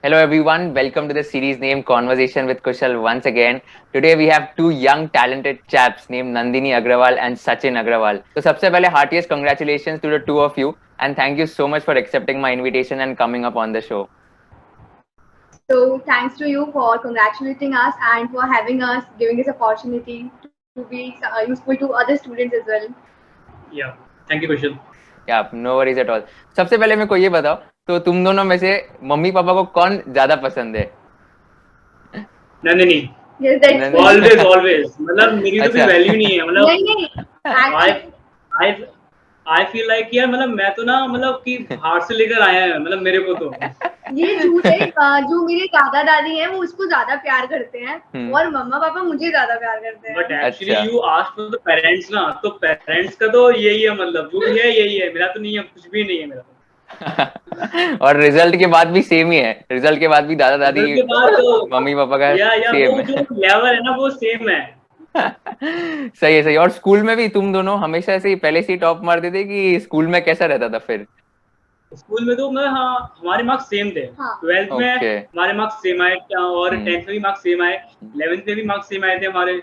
Hello everyone, welcome to the series named Conversation with Kushal once again. Today we have two young talented chaps named Nandini Agrawal and Sachin Agrawal. So सबसे पहले heartiest congratulations to the two of you and thank you so much for accepting my invitation and coming up on the show. So thanks to you for congratulating us and for having us, giving us opportunity to be useful to other students as well. Yeah, thank you, Kushal. Yeah, no worries at all. सबसे पहले मेरे को ये बताओ, तो तुम दोनों में से मम्मी पापा को कौन ज्यादा पसंद है? Nandini Yes, that's Nandini. always मतलब मेरी तो कोई अच्छा। वैल्यू नहीं है मतलब नहीं आई actually I I feel like यार मतलब मैं तो ना मतलब कि बाहर से लेकर आया है मतलब मेरे को तो ये झूठ है। जो मेरे दादा दादी हैं वो उसको ज्यादा प्यार करते हैं और मम्मा पापा मुझे ज्यादा प्यार करते बट हैं। एक्चुअली अच्छा। You ask for the parents ना, तो पेरेंट्स का तो यही है, मतलब जो भी है यही है, मेरा तो नहीं है, कुछ भी नहीं है मेरा तो। और रिजल्ट के बाद भी सेम ही है, रिजल्ट के बाद भी दादा दादी रिजल्ट के बाद तो मम्मी पापा का या सेम वो है। जो लेवल है ना वो सेम है। सही है, सही। और स्कूल में भी तुम दोनों हमेशा से ही पहले से ही टॉप मारते थे कि स्कूल में कैसा रहता था फिर? स्कूल में तो मैं हाँ हमारे मार्क्स सेम थे। हाँ। 12th में ओके। हमारे मार्क्स सेम आए और 10th में भी मार्क्स सेम आए, 11th में भी मार्क्स सेम आए थे हमारे।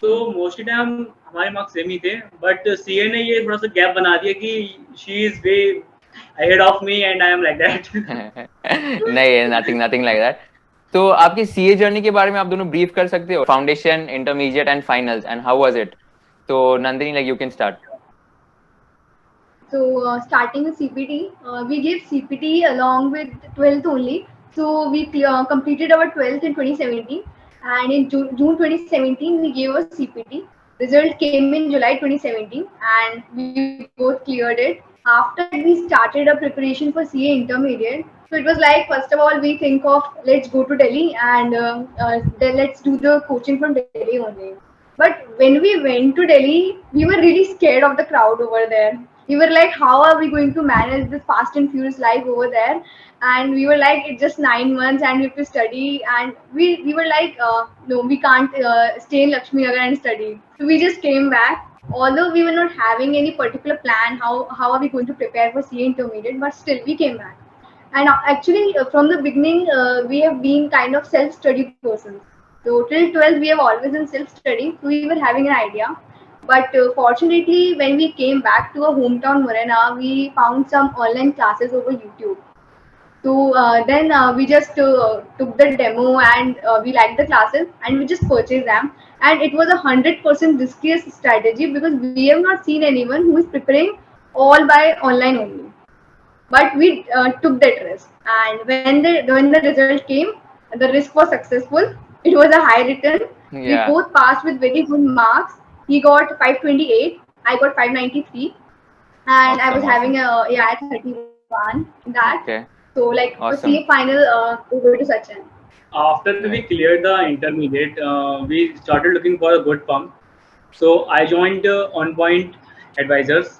तो मोस्टली टाइम हमारे मार्क्स सेम ही थे, बट सीए ने ये थोड़ा सा गैप बना दिया कि she is way ahead of me and I am like that. नहीं, नथिंग नथिंग लाइक दैट। तो आपकी सीए जर्नी के बारे में आप दोनों ब्रीफ कर सकते हो? Foundation, intermediate and finals, and how was it? तो Nandini, like you can start. So starting with CPT, we gave CPT along with 12th only. So we completed our 12th in 2017, and in June 2017 we gave a CPT. Result came in July 2017, and we both cleared it. After that, we started a preparation for CA Intermediate. So it was like, first of all, we think of let's go to Delhi and then let's do the coaching from Delhi only. But when we went to Delhi, we were really scared of the crowd over there. We were like, how are we going to manage this fast and furious life over there? And we were like, it's just 9 months and we have to study. And we were like, no, we can't stay in Lakshmi Nagar and study. So we just came back. Although we were not having any particular plan, how are we going to prepare for CA Intermediate, but still we came back. And actually, from the beginning, we have been kind of self-study persons. So till 12th, we have always been self-study. So we were having an idea. But fortunately, when we came back to our hometown, Morena, we found some online classes over YouTube. So then we just took the demo and we liked the classes and we just purchased them. And it was 100% riskiest strategy because we have not seen anyone who is preparing all by online only. But we took that risk, and when the result came, the risk was successful. It was a high return. We Yeah. both passed with very good marks. He got 528, I got 593, and I was Awesome, having awesome. a 31 in that. Okay. So like for Awesome. CA final, over to Sachin. After we cleared the intermediate, we started looking for a good firm. So I joined On Point Advisors,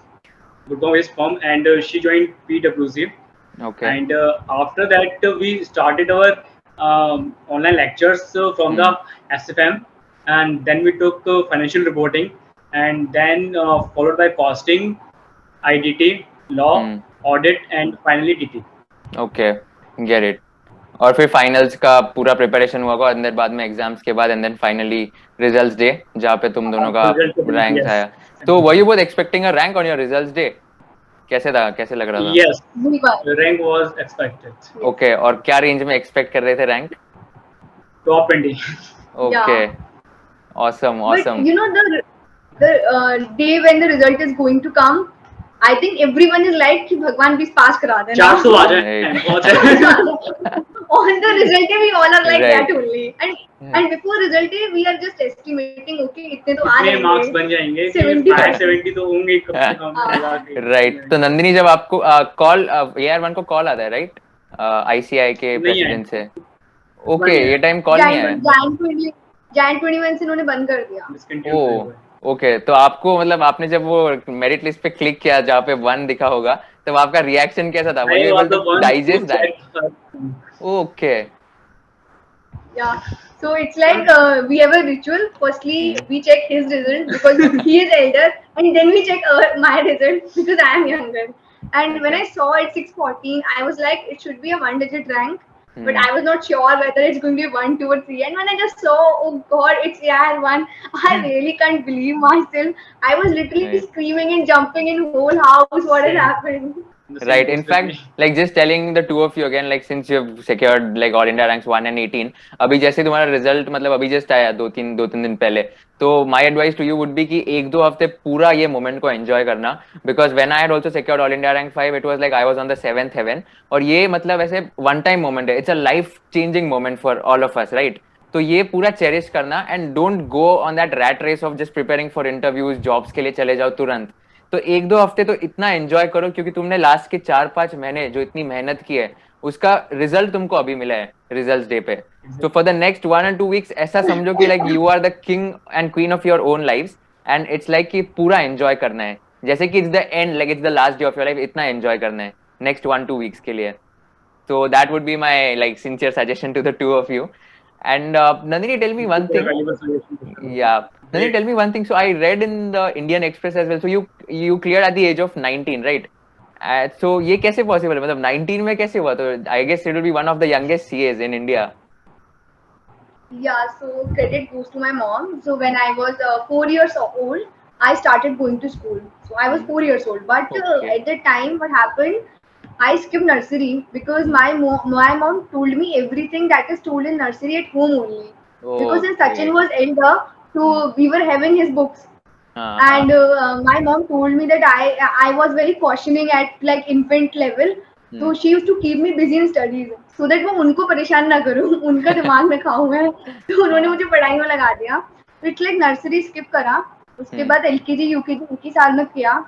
Gurgaon-based firm, and she joined PwC. Okay. And after that, we started our online lectures from the SFM, and then we took financial reporting, and then followed by costing, IDT, law, audit, and finally DT. Okay, get it. और फिर finals का पूरा preparation हुआ होगा, अंदर बाद में exams के बाद, and then finally results day जहाँ पे तुम दोनों का रैंक Yes. आया। तो were you both expecting a rank on your results day? कैसे था, कैसे लग रहा था? Yes, We were. the rank was expected. Okay, और क्या रेंज में एक्सपेक्ट कर रहे थे rank? Top 20. Okay, Yeah. Awesome But awesome. you know the day when the result is going to come, I think everyone is like कि भगवान please pass करा देना. 400 आ जाए बहुत है। On the result day we all are like Right. that only, and before result day we are just estimating, okay इतने तो आ इतने जाएंगे, मार्क्स बन जाएंगे कि 70 570 तो होंगे ही कम से कम। राइट। तो नंदिनी, जब आपको कॉल AR1 को कॉल आता है, राइट, ICI के नहीं प्रेसिडेंट से? है। ओके, ये टाइम कॉल नहीं आया। Jan 21 से इन्होंने बंद कर दिया। Discontinued हुआ है। ओके, तो आपको मतलब आपने जब वो मेरिट लिस्ट पे क्लिक किया जहाँ पे 1 दिखा होगा, तब आपका रिएक्शन कैसा था? Were I you was able the to one digest who that? checked her. Okay. Yeah. So it's like we have a ritual. Firstly, we check his result because he is elder, and then we check my result because I am younger. And when I saw it 614, I was like, it should be a one-digit rank. but I was not sure whether it's going to be 1, 2, or 3. And when I just saw, oh God, it's AR1, I really can't believe myself. I was literally Right. screaming and jumping in whole house. What has Same. happened? The same Right. goes In with fact, me. like just telling the two of you again, like since you've secured like All India ranks 1 and 18, अभी जैसे तुम्हारा result मतलब अभी just आया दो तीन दिन पहले, तो my advice to you would be कि एक दो हफ्ते पूरा ये मोमेंट को एंजॉय करना, because when I had also secured all India rank 5 it was like I was on the 7th heaven, और ये मतलब ऐसे वन टाइम मोमेंट है, it's a life changing moment for all of us, right? तो ये पूरा cherish करना and don't go on that rat race of just preparing for interviews, jobs के लिए चले जाओ तुरंत। तो एक दो हफ्ते तो इतना एंजॉय करो, क्योंकि तुमने लास्ट के 4-5 महीने जो इतनी मेहनत की है उसका रिजल्ट तुमको अभी मिला है रिजल्ट डे पे। तो फॉर द नेक्स्ट 1 और 2 वीक्स ऐसा समझो कि like you are the king and queen of your own life, and it's like कि पूरा एंजॉय करना है, जैसे कि it's the end, like it's the last day of your life, इतना एंजॉय करना है नेक्स्ट 1-2 वीक्स के लिए। So that would be my like sincere suggestion to the two of you. And Nandini, tell me one Very thing. valuable suggestion, Kushal. Yeah, Nandini, Great. tell me one thing. So I read in the Indian Express as well. So you cleared at the age of 19, right? So ये कैसे possible है? मतलब 19 में कैसे हुआ? तो I guess it will be one of the youngest CAs in India. Yeah, so credit goes to my mom. So when I was 4 years old, I started going to school. So I was 4 years old. But Okay. at the time, what happened? I skipped nursery because my mom told me everything that is told in nursery at home only. Because when Okay. Sachin was elder, so we were having his books, and my mom told me that I was very cautioning at like infant level, so she used to keep me busy in studies so that वो उनको परेशान ना करूँ, उनका दिमाग ना खाऊं मैं, तो उन्होंने मुझे पढ़ाई में लगा दिया। तो इट्स लाइक नर्सरी स्किप करा, उसके बाद एलकेजी यूकेजी एक ही साल में किया,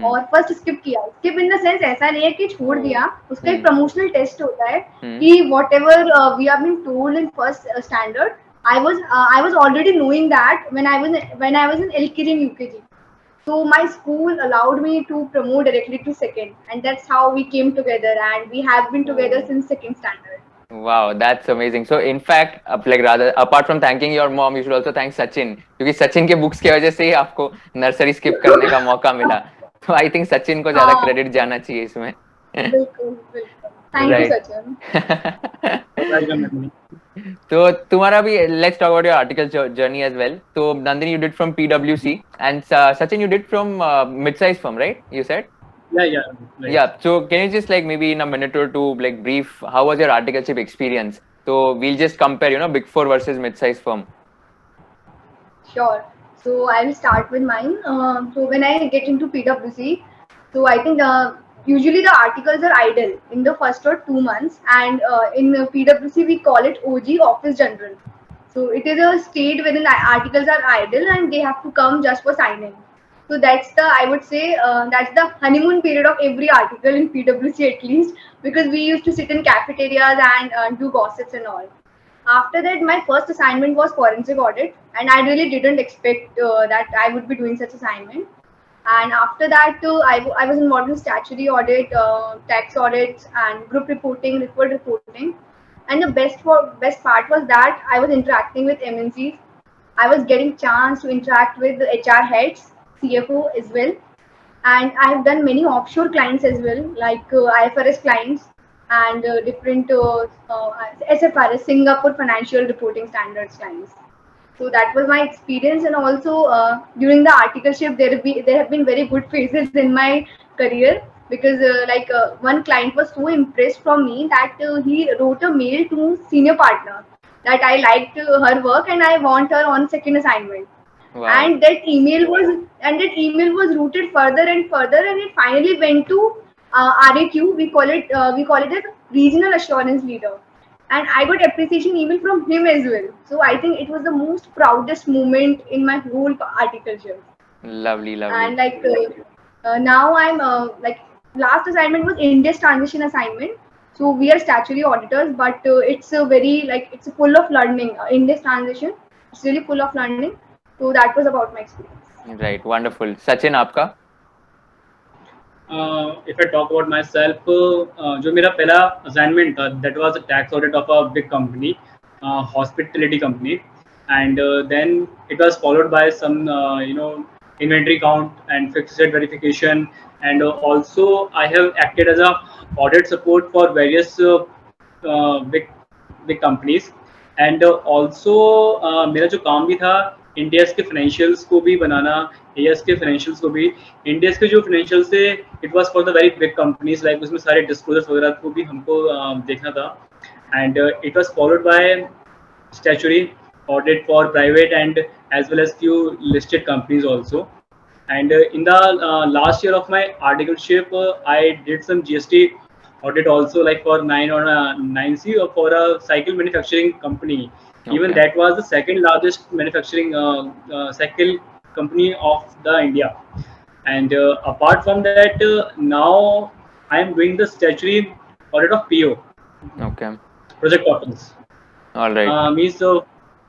और फर्स्ट स्किप किया। स्किप इन द सेंस ऐसा नहीं है कि छोड़ दिया, उसका एक प्रमोशनल टेस्ट होता है कि whatever we are being told in first standard, I was already knowing that when I was in LKG and UKG. So my school allowed me to promote directly to second, and that's how we came together, and we have been together since second standard. Wow, that's amazing. So in fact, like rather apart from thanking your mom, you should also thank Sachin, क्योंकि सचिन के books की वजह से ही आपको nursery skip करने का मौका मिला। तो आई थिंक सचिन को ज्यादा क्रेडिट जाना चाहिए इसमें। बिल्कुल बिल्कुल, thank you Sachin. Welcome, Nandini. तो तुम्हारा भी let's talk about your article journey as well. तो Nandini you did from PwC and Sachin you did from mid size firm, right? You said Yeah. Right. yeah. So can you just like maybe in a minute or two like brief how was your articleship experience? So we'll just compare, you know, Big Four versus mid size firm. Sure. So I will start with mine. So when I get into PwC, so I think usually the articles are idle in the first or 2 months, and in PwC we call it OG, Office General. So it is a state wherein articles are idle and they have to come just for signing. So that's the, I would say, that's the honeymoon period of every article in PwC at least, because we used to sit in cafeterias and do gossips and all. After that, my first assignment was forensic audit, and I really didn't expect that I would be doing such assignment. And after that, I was involved in statutory audit, tax audits, and group reporting, report reporting. And the best part was that I was interacting with MNCs. I was getting chance to interact with the HR heads, CFO as well, and I have done many offshore clients as well, like IFRS clients and different SFRS, Singapore Financial Reporting Standards clients. So that was my experience, and also during the articleship, there have been very good phases in my career, because one client was so impressed from me that he wrote a mail to senior partner that I liked her work and I want her on second assignment. Wow. And that email was routed further and further, and it finally went to RAQ. We call it as regional assurance leader, and I got appreciation email from him as well. So I think it was the most proudest moment in my whole articleship. Lovely. And now I'm like, last assignment was India's transition assignment. So we are statutory auditors, but it's a very it's full of learning. India's transition, it's really full of learning. So that was about my experience. Right, wonderful. Sachin, आपका? If I talk about myself, जो मेरा पहला assignment था, that was a tax audit of a big company, hospitality company, and then it was followed by some inventory count and fixed asset verification, and also I have acted as a audit support for various big big companies. And also मेरा जो काम भी था Indians के financials को भी बनाना, as के financials को भी, इंडियस के जो फाइनेंशियल्स थे it was for the very big companies, like उसमें सारे डिस्क्लोजर्स वगैरह को भी हमको देखना था. And it was followed by statutory audit for private and as well as few listed companies also. And in the last year of my articleship, I did some GST audit also, like for 9 or 9C or for a cycle manufacturing company. Even Okay. that was the second largest manufacturing cycle company of the India. And apart from that, now I am doing the statutory audit of PO, Okay. project options. All right. Means a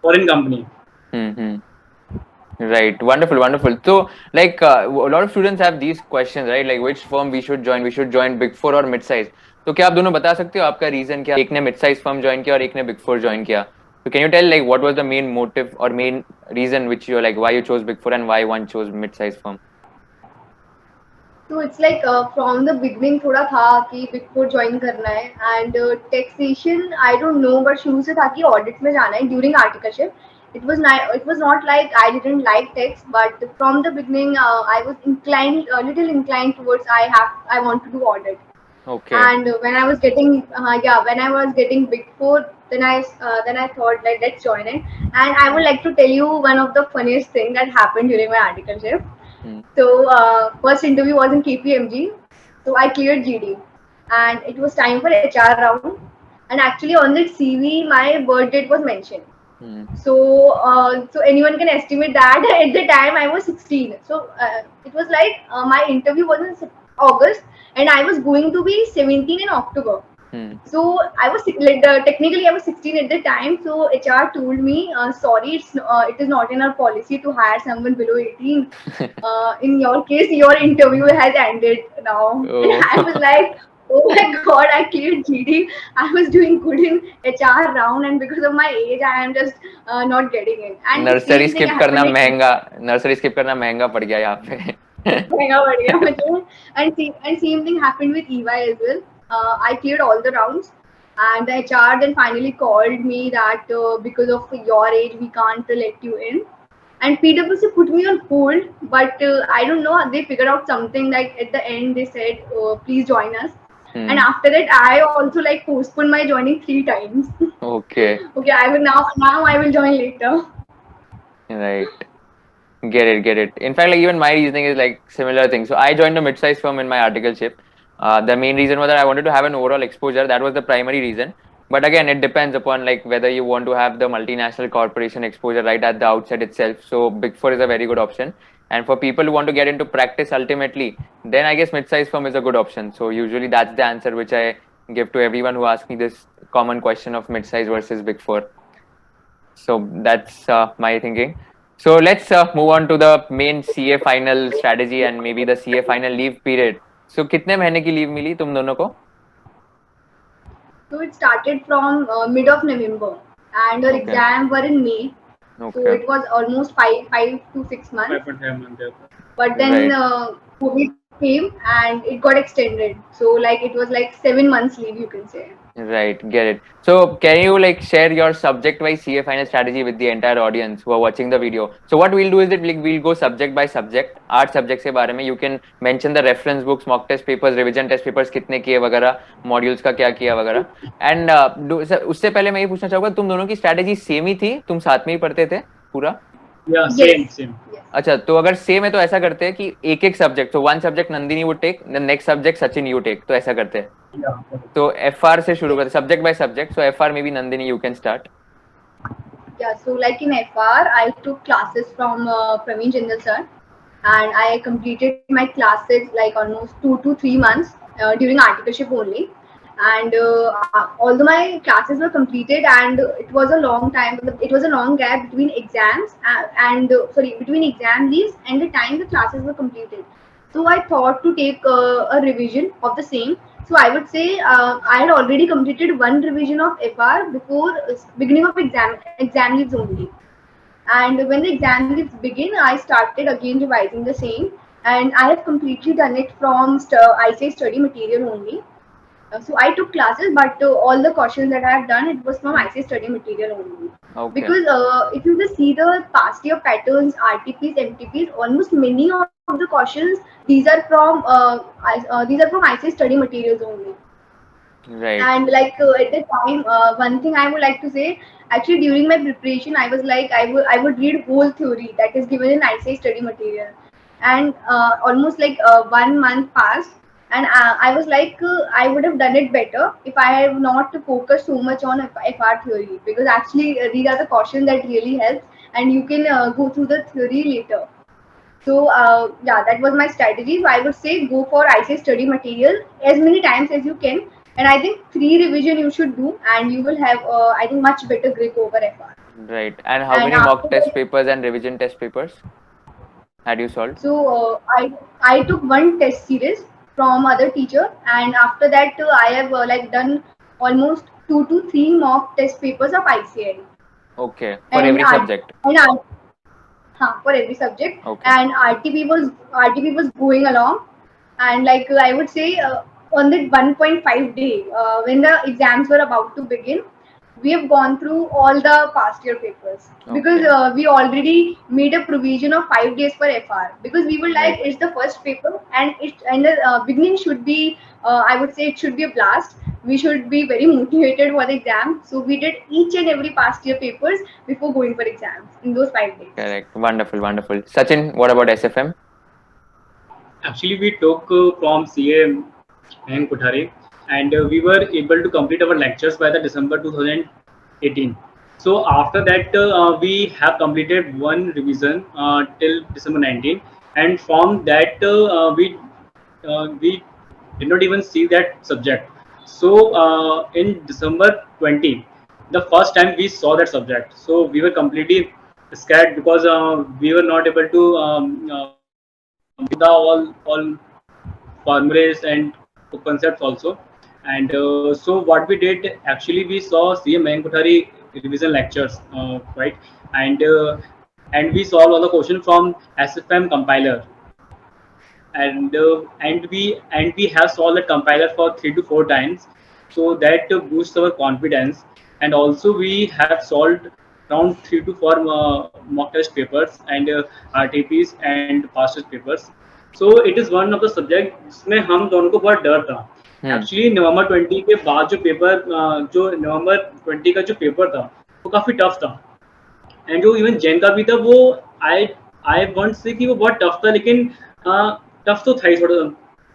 foreign company. Mm-hmm. Right. Wonderful. Wonderful. So, like, a lot of students have these questions, right? Like, which firm we should join? We should join Big Four or mid-size. तो क्या आप दोनों बता सकते हो आपका reason क्या? एक ने mid-size firm join किया और एक ने Big Four join किया. So, can you tell like what was the main motive or main reason which you like why you chose Big Four and why one chose mid-size firm? तो it's like from the beginning थोड़ा था कि big four join करना है. And taxation I don't know, but शुरू से था कि ऑडिट में जाना है during articleship. It was not like I didn't like tax, but from the beginning I was inclined, a little inclined towards I want to do audit. Okay. And when I was getting when I was getting Big Four, then I thought like let's join it. And I would like to tell you one of the funniest thing that happened during my articleship. So first interview was in KPMG. So I cleared GD, and it was time for HR round. And actually on the CV, my birth date was mentioned. So anyone can estimate that at the time I was 16. So it was like my interview was in August, and I was going to be 17 in October. So I was technically I was 16 at the time. So HR told me, sorry, it is not in our policy to hire someone below 18. In your case, your interview has ended now. Oh. And I was like, oh my god, I cleared GD. I was doing good in HR round, and because of my age, I am just not getting in. And nursery skip करना महंगा, nursery skip करना महंगा पड़ गया यहाँ पे. महंगा पड़ गया मुझे. And same thing happened with EY as well. I cleared all the rounds, and the HR then finally called me that because of your age, we can't let you in. And PwC put me on hold, but I don't know. They figured out something. Like at the end, they said, "Please join us." And after that, I also like postponed my joining 3 times. Okay. Okay, I will now I will join later. Right. Get it. In fact, like even my reasoning is like similar thing. So I joined a mid-sized firm in my articleship. The main reason was that I wanted to have an overall exposure. That was the primary reason. But again, it depends upon like whether you want to have the multinational corporation exposure right at the outset itself. So Big Four is a very good option. And for people who want to get into practice ultimately, then I guess mid-sized firm is a good option. So usually that's the answer which I give to everyone who asks me this common question of mid-size versus Big Four. So that's my thinking. So let's move on to the main CA final strategy and maybe the CA final leave period. So कितने महीने की leave मिली तुम दोनों को? So it started from mid of November, and our exam were in May. Okay. So it was almost 5 to 6 months. 5.5 months. But then COVID came and it got extended. So like it was like 7 months leave, you can say. Right, get it. So can you like share your subject-wise CA final strategy with the entire audience who are watching the video? So what we'll do is that we'll go subject by subject. 8 subjects के बारे में you can mention the reference books, mock test papers, revision test papers कितने किए वगैरह, modules का क्या किया वगैरह. And उससे पहले मैं ये पूछना चाहूँगा तुम दोनों की strategy same ही थी? तुम साथ में ही पढ़ते थे पूरा? Yeah, same. अच्छा, तो अगर सेम है तो ऐसा करते हैं कि एक सब्जेक्ट, तो one subject Nandini would take, the next subject Sachin you take, तो ऐसा करते हैं. तो एफआर से शुरू करते, subject by subject. So FR में भी Nandini you can start. Yeah, so like in FR, I took classes from Praveen Jindal sir, and I completed my classes like almost 2 to 3 months during articleship only. And although my classes were completed, and it was a long time, it was a long gap between exams between exam leaves and the time the classes were completed. So I thought to take a revision of the same. So I would say I had already completed one revision of FR before beginning of exam leaves only. And when the exam leaves begin, I started again revising the same, and I have completely done it from ICI study material only. So I took classes, but all the questions that I have done, it was from ICSE study material only. Okay. Because if you just see the past year patterns, RTPs, MTPs, almost many of the questions these are from ICSE study materials only. Right. And like at the time, one thing I would like to say, actually during my preparation, I was like I would read whole theory that is given in ICSE study material, and almost like 1 month passed, and I was like I would have done it better if I have not focused so much on FR theory, because actually these are the questions that really helps, and you can go through the theory later. So yeah, that was my strategy. So I would say go for ICSE study material as many times as you can, and I think 3 revision you should do, and you will have I think much better grip over FR. Right. And how And many mock after test that, papers and revision test papers had you solved? so I took one test series from other teacher, and after that I have like done almost 2 to 3 mock test papers of ICI, Okay. For and every subject. for every subject. Okay. And RTP was going along, and like I would say on the 1.5 day when the exams were about to begin, we have gone through all the past year papers, because Okay. we already made a provision of 5 days for FR, because we were like Right. it's the first paper, and the beginning should be I would say it should be a blast. We should be very motivated for the exam, so we did each and every past year papers before going for exams in those 5 days. Correct. Wonderful. Wonderful. Sachin, what about SFM? Actually, we took from CA and Kothari, and we were able to complete our lectures by the December 2018. So after that, we have completed one revision till December 19, and from that we did not even see that subject. So in December 20, the first time we saw that subject, so we were completely scared because we were not able to the all formulas and concepts also. And so what we did, actually we saw CM Kothari revision lectures, right? And we solved all the questions from SFM compiler, and we have solved the compiler for 3 to 4 times, so that boosts our confidence. And also we have solved around 3 to 4 mock test papers and RTPs and past test papers. So it is one of the subject जिसमें हम दोनों को बहुत डर था. Hmm. Actually नवंबर 20 के बाद जो पेपर जो नवंबर 20 का जो पेपर था वो काफी टफ था, एंड जो इवन जैन का भी था वो आई आई वॉन्ट से कि वो बहुत टफ था, लेकिन टफ तो था ही थोड़ा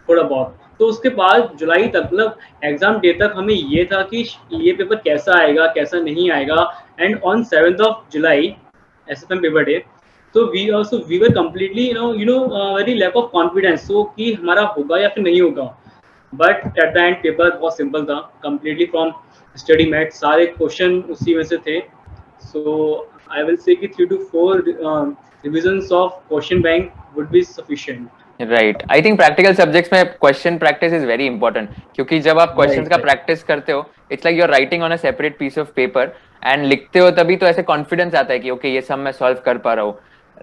थोड़ा बहुत. तो उसके बाद जुलाई तक मतलब एग्जाम डे तक हमें ये था कि ये पेपर कैसा आएगा कैसा नहीं आएगा. And on 7th of July SFM paper day, तो we were completely very lack of confidence, so कि हमारा होगा या फिर नहीं होगा. But at the end paper बहुत सिंपल था, कम्प्लीटली फ्रॉम स्टडी मैट, सारे क्वेश्चन उसी में से थे. So I will say कि 3 to 4 revisions of question bank would be sufficient. Right. I think practical subjects में question practice is very important, क्योंकि जब आप क्वेश्चंस का प्रैक्टिस करते हो, it's like you are writing on a separate piece of paper, and लिखते हो तभी तो ऐसे कॉन्फिडेंस आता है कि ओके ये सब मैं सॉल्व कर पा रहा हूँ.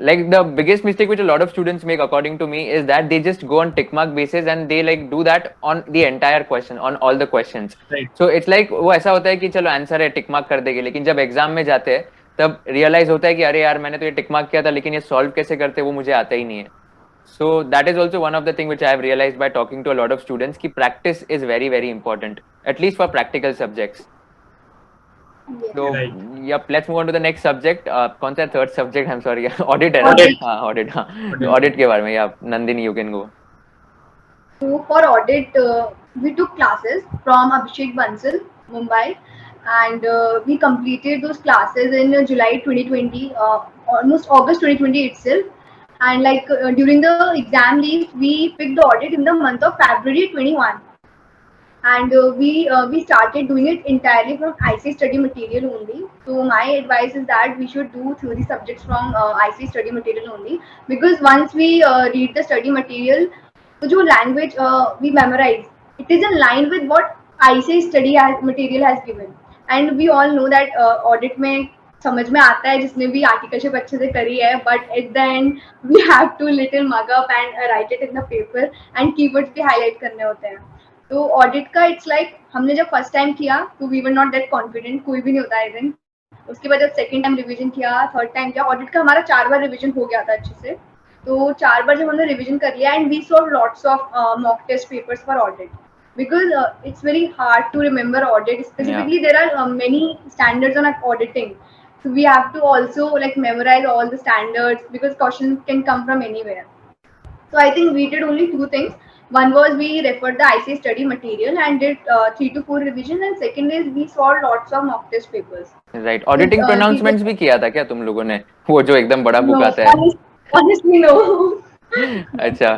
Like the biggest mistake which a lot of students make, according to me, is that they just go on tick mark basis and they like do that on the entire question, on all the questions. Right. So it's like वो ऐसा होता है कि चलो answer है tick mark कर देंगे, लेकिन जब एग्जाम में जाते हैं तब रियलाइज होता है कि अरे यार मैंने तो ये टिक मार्क किया था, लेकिन ये सॉल्व कैसे करते हैं वो मुझे आता ही नहीं है. So that is also one of the thing which I have realized by talking to a lot of students कि practice is very very important, at least for practical subjects. Yes. So Right. yep, let's move on to the next subject. कौन सा third subject? I'm sorry, audit है ना? Audit. हाँ audit, हाँ Audit. audit के बारे में. Yeah, Nandini, you can go. So for audit, we took classes from Abhishek Bansal, Mumbai, and we completed those classes in July 2020, almost August 2020 itself. And like during the exam leave, we picked the audit in the month of February 21, and we started doing it entirely from IC study material only. So my advice is that we should do theory subjects from IC study material only, because once we read the study material, तो जो language we memorize, it is in line with what IC study material has given. And we all know that audit में समझ में आता है जिसने भी articleship अच्छे से करी है, but at the end we have to little mug up and write it in the paper, and keywords भी highlight करने होते हैं. तो ऑडिट का इट्स लाइक हमने जब फर्स्ट टाइम किया तो we were not that confident, कोई भी नहीं होता आई थिंक। उसके बाद जब सेकंड टाइम रिवीजन किया, थर्ड टाइम किया, ऑडिट का हमारा 4 बार रिवीजन हो गया था अच्छे से। तो 4 बार जब हमने रिवीजन कर लिया and we saw lots of mock test papers for audit because it's very hard to remember audit. Specifically, there are many standards on auditing, so we have to also like memorize all the standards because questions can come from anywhere. So I think we did only two things. One was we referred the ICA study material and did 3 to 4 revision, and second is we saw lots of mock test papers. Right, auditing pronouncements भी किया था क्या तुम लोगों ने, वो जो एकदम बड़ा बुक आता है? Honestly no. अच्छा,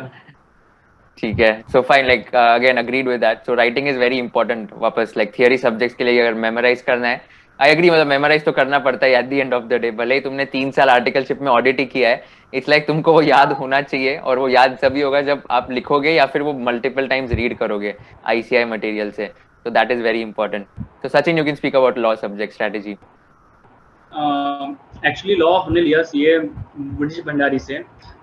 ठीक है। So fine, like again agreed with that. So writing is very important. वापस लाइक थियरी सब्जेक्ट्स के लिए अगर मेमोराइज करना है, आई एग्री, मतलब मेमोराइज तो करना पड़ता है eight the end of the day. भले ही तुमने 3 साल आर्टिकलशिप में ऑडिट ही किया है, इट्स लाइक तुमको वो याद होना चाहिए, और वो याद तभी होगा जब आप लिखोगे या फिर वो मल्टीपल टाइम्स रीड करोगे आईसीआई मटेरियल से। So that is very important. So Sachin, you can speak about law subject strategy. Actually, law हमने लिया CA मुनीश भंडारी से।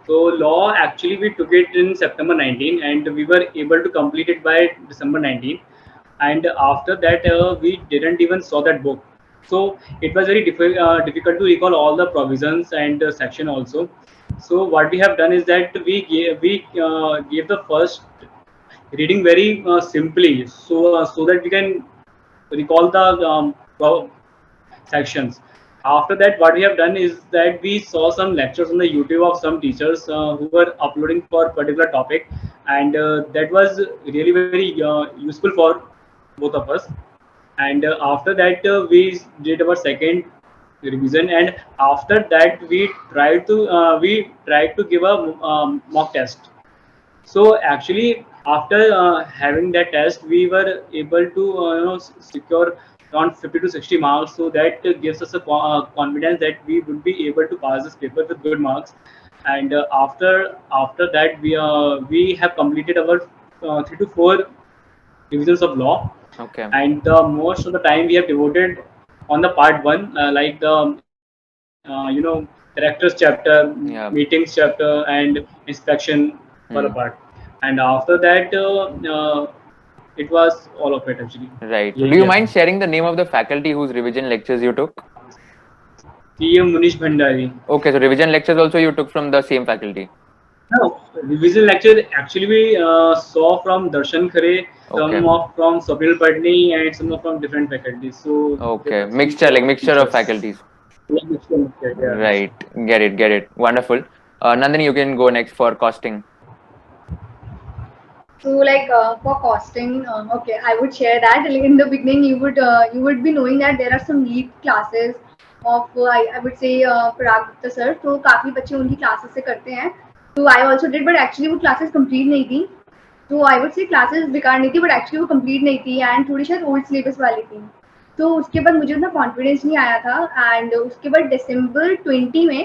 So law actually we took it in September 19 and we were able to complete it by December 19. And after that, we didn't even saw that book. So it was very difficult to recall all the provisions and section also. So what we have done is that we gave the first reading very simply, so that we can recall the sections. After that, what we have done is that we saw some lectures on the YouTube of some teachers who were uploading for particular topic, and that was really very useful for both of us. And after that, we did our second revision, and after that we tried to give a mock test. So actually, after having that test, we were able to secure around 50 to 60 marks. So that gives us a confidence that we would be able to pass this paper with good marks. And after that, we have completed our 3 to 4 revisions of law. Okay. And most of the time we have devoted on the part 1, like the characters chapter, Yeah. meetings chapter, and inspection for a part. And after that, it was all of it actually. Right. Yeah, Do you yeah. mind sharing the name of the faculty whose revision lectures you took? CA Munish Bhandari. Okay, so revision lectures also you took from the same faculty. No, revision lecture actually we saw from Darshan Khare, Okay. some from Swapnil Padni, and some from different faculties. So Okay, mixture of faculties. Yeah, mixture, yeah. Right, get it. Wonderful. Nandini, you can go next for costing. So like for costing, okay, I would share that. Like, in the beginning, you would be knowing that there are some lead classes of I would say Parag Gupta sir. तो काफी बच्चे उनकी classes से करते हैं. So I also did, but actually वो classes complete नहीं थी. तो I would say classes बेकार नहीं थी, but actually वो complete नहीं थी and थोड़ी शायद old syllabus वाली थी. तो उसके बाद मुझे उतना confidence नहीं आया था, and उसके बाद December 20 में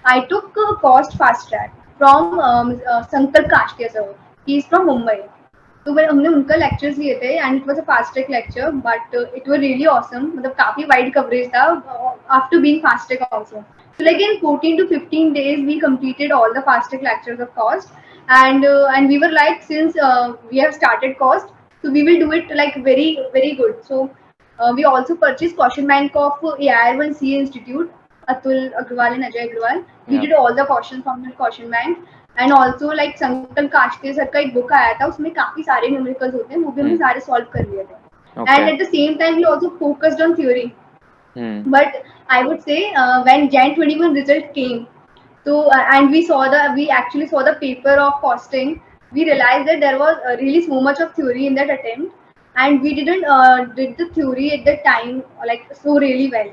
I took cost fast track from Sankalp Kashtia sir. He is from Mumbai. तो वह हमने उनका लेक्चर्स लिए थे and it was a fast track lecture but it was really awesome. मतलब काफी वाइड कवरेज था after being fast track also. So like in 14 to 15 days we completed all the fast track lectures of cost, and we were like, since we have started cost, so we will do it like very good. So we also purchased question bank of AIR1 CA Institute, Atul Agrawal and Ajay Agrawal. We did all the questions from the question bank. And also like संकल्प काश्ते sir का एक book आया था, उसमें काफी सारे numericals होते हैं, वो भी हमने सारे सॉल्व कर लिए थे. And at the same time we also focused on theory. But I would say when Jan 21 result came, so we actually saw the paper of costing, we realized that there was really so much of theory in that attempt, and we didn't did the theory at that time like so really well.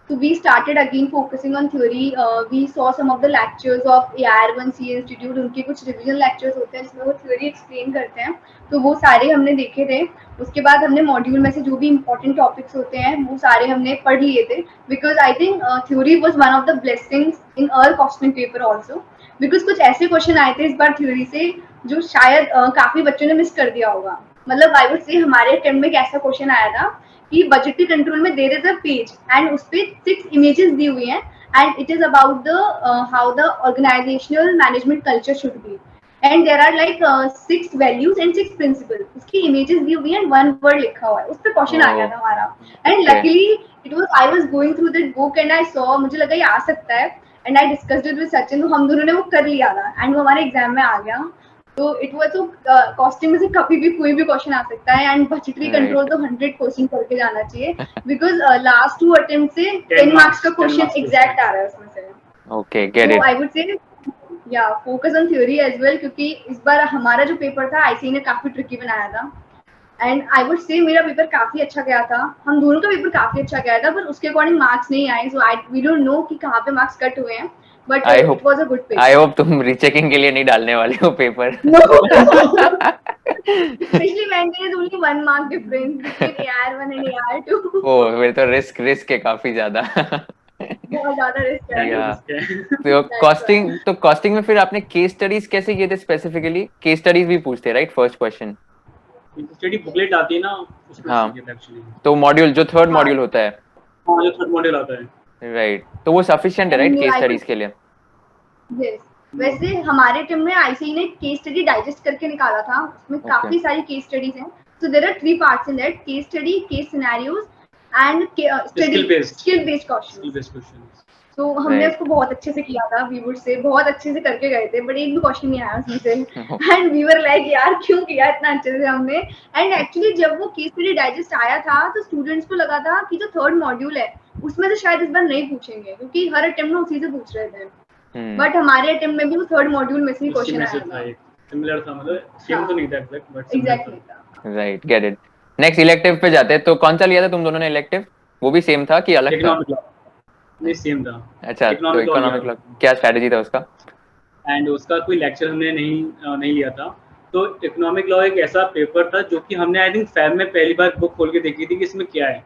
So we started again focusing on theory. We saw some of the lectures of AIR1 CA Institute. उनके कुछ revision lectures होते हैं जिसमें वो theory explain करते हैं, तो वो सारे हमने देखे थे. उसके बाद हमने मॉड्यूल में से जो भी इंपॉर्टेंट टॉपिक्स होते हैं वो सारे हमने पढ़ लिए थे, because I think theory was one of the blessings in our costing paper also. Because कुछ ऐसे क्वेश्चन आए थे इस बार थ्योरी से जो शायद काफी बच्चों ने मिस कर दिया होगा. मतलब आई वुड से हमारे अटेम्प्ट में एक ऐसा क्वेश्चन आया था कि बजटरी कंट्रोल में there is a page and उस पे 6 इमेजेस दी हुई हैं and it is about the how the organisational management culture should be. and there are like 6 values and 6 principles. उसकी images दी हुई हैं and 1 word लिखा हुआ है. उस पे क्वेश्चन आ गया था हमारा. And luckily I was going through that book and I saw, मुझे लगा ये आ सकता है, and I discussed it with Sachin. तो हम दोनों ने वो कर लिया था and वो हमारे एग्जाम में आ गया. तो इट वाज तो कॉस्टिंग में से कभी भी कोई भी क्वेश्चन आ सकता है एंड बजटरी कंट्रोल तो 100 क्वेश्चन करके जाना चाहिए बिकॉज लास्ट 2 अटेम्प्ट से 10 मार्क्स का क्वेश्चन एग्जैक्ट आ रहा है उसमें से. Okay, get it. I would say yeah focus on theory as well, क्योंकि इस बार हमारा जो पेपर था आईसीए ने काफी ट्रिकी बनाया था एंड आई वुड से मेरा पेपर काफी अच्छा गया था. हम दोनों का पेपर काफी अच्छा गया था, पर उसके अकॉर्डिंग मार्क्स नहीं आए. सो वी डोंट नो कि कहाँ पे मार्क्स कट हुए हैं, but it was a good paper. I hope तुम रीचेकिंग के लिए नहीं डालने वाले हो paper. No. Especially when there is only 1 mark difference between AR1 and AR2. ओह, फिर तो रिस्क है काफी ज्यादा. बहुत ज्यादा रिस्क है. तो कॉस्टिंग में फिर आपने केस स्टडीज कैसे किए थे स्पेसिफिकली? केस स्टडीज भी पूछते हैं right? First question study booklet आती है ना, उसमें एक्चुअली तो मॉड्यूल जो थर्ड मॉड्यूल होता है. हां, जो थर्ड मॉड्यूल आता है राइट, तो वो सफिशिएंट है राइट केस स्टडीज के लिए? यस. वैसे हमारे टीम में आईसीई ने केस स्टडी डाइजेस्ट करके निकाला था, उसमें काफी सारी केस स्टडीज हैं. So there are 3 parts in that: case study, case scenarios and skill based questions. तो हमने उसको बहुत अच्छे से किया था. वी वुड से बहुत अच्छे से करके गए थे, बट एक भी क्वेश्चन नहीं आया उसमें से एंड वी वर लाइक यार क्यों किया इतना अच्छे से हमने. एंड एक्चुअली जब वो केस स्टडी डाइजेस्ट आया था तो स्टूडेंट्स को लगा था कि जो थर्ड मॉड्यूल है उसमें तो शायद इस बार नहीं पूछेंगे, क्योंकि हर अटेम्प्ट में उसी से पूछ रहे थे. बट हमारे अटेम्प्ट में भी वो थर्ड मॉड्यूल में से ही क्वेश्चन आया था. सिमिलर था, मतलब सेम तो नहीं था exact, but exactly. Right, get it. Next elective पे जाते हैं. तो कौन सा लिया था तुम दोनों ने इलेक्टिव? वो भी सेम था कि अलग था? नहीं, सेम था. अच्छा, तो इकोनॉमिक लॉ क्या स्ट्रेटजी था उसका? एंड उसका कोई लेक्चर हमने नहीं लिया था. तो इकोनॉमिक लॉ एक ऐसा पेपर था जो कि हमने आई थिंक फैब में पहली बार बुक खोल के देखी थी कि इसमें क्या है,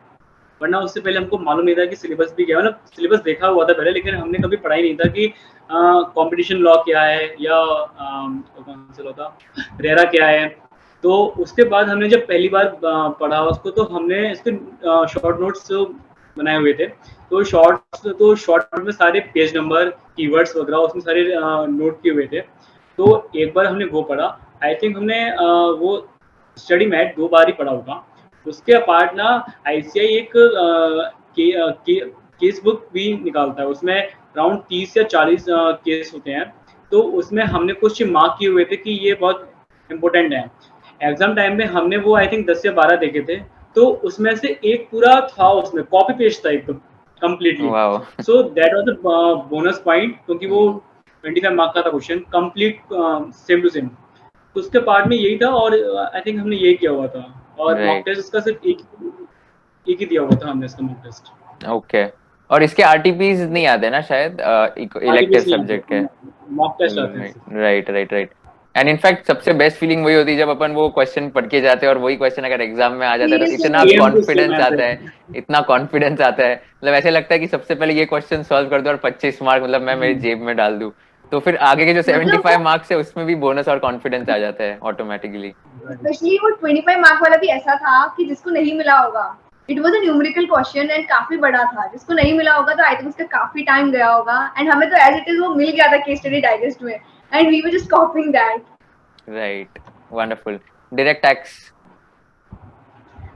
वरना उससे पहले हमको मालूम नहीं था कि सिलेबस भी क्या है. मतलब सिलेबस देखा हुआ था पहले, लेकिन हमने कभी पढ़ा ही नहीं था कि कंपटीशन लॉ क्या है या कौन सा लॉ था, रेरा क्या है. तो उसके बाद हमने जब पहली बार पढ़ा उसको, तो हमने इसके शॉर्ट नोट्स बनाए हुए थे. तो शॉर्ट में सारे पेज नंबर, कीवर्ड्स वगैरह उसमें सारे नोट किए हुए थे. तो एक बार हमने वो पढ़ा. आई थिंक हमने वो स्टडी मैट 2 बार ही पढ़ा होगा. उसके अपार्ट ना आईसीआई एक केस बुक भी निकालता है. उसमें अराउंड 30 या 40 केस होते हैं. तो उसमें हमने कुछ मार्क किए हुए थे कि ये बहुत इम्पोर्टेंट है. एग्जाम टाइम में हमने वो आई थिंक 10 या 12 देखे थे. तो उसमें से एक पूरा था, उसमें कॉपी पेस्ट था एकदम completely. So that was a bonus point, क्योंकि वो 25 मार्क का था question complete same to same. तो उसके पार्ट में यही था और आई थिंक हमने यही किया हुआ था. और मॉक टेस्ट इसका सिर्फ एक ही दिया हुआ था हमने इसका मॉक टेस्ट. ओके. और इसके आरटीपीस नहीं आते ना शायद इलेक्टिव सब्जेक्ट के? मॉक टेस्ट आते हैं. राइट. एंड इनफैक्ट सबसे बेस्ट फीलिंग वही होती है जब अपन वो क्वेश्चन पढ़ के जाते हैं और वही क्वेश्चन अगर एग्जाम में आ जाता है तो इतना कॉन्फिडेंस आता है. मतलब ऐसे लगता है कि सबसे पहले ये क्वेश्चन सॉल्व कर दो और 25 मार्क मतलब मैं मेरी जेब में डाल दूं. तो फिर आगे के जो 75 मार्क्स है उसमें भी बोनस और कॉन्फिडेंस आ जाता है ऑटोमेटिकली. स्पेशली वो 25 मार्क वाला भी ऐसा था कि जिसको नहीं मिला होगा, it was a numerical question and काफी बड़ा था. जिसको नहीं मिला होगा तो आई थिंक उसका काफी टाइम गया होगा. एंड हमें तो एज इट इज वो मिल गया था केस स्टडी डाइजेस्ट में and we were just copying that. Right, wonderful. Direct tax.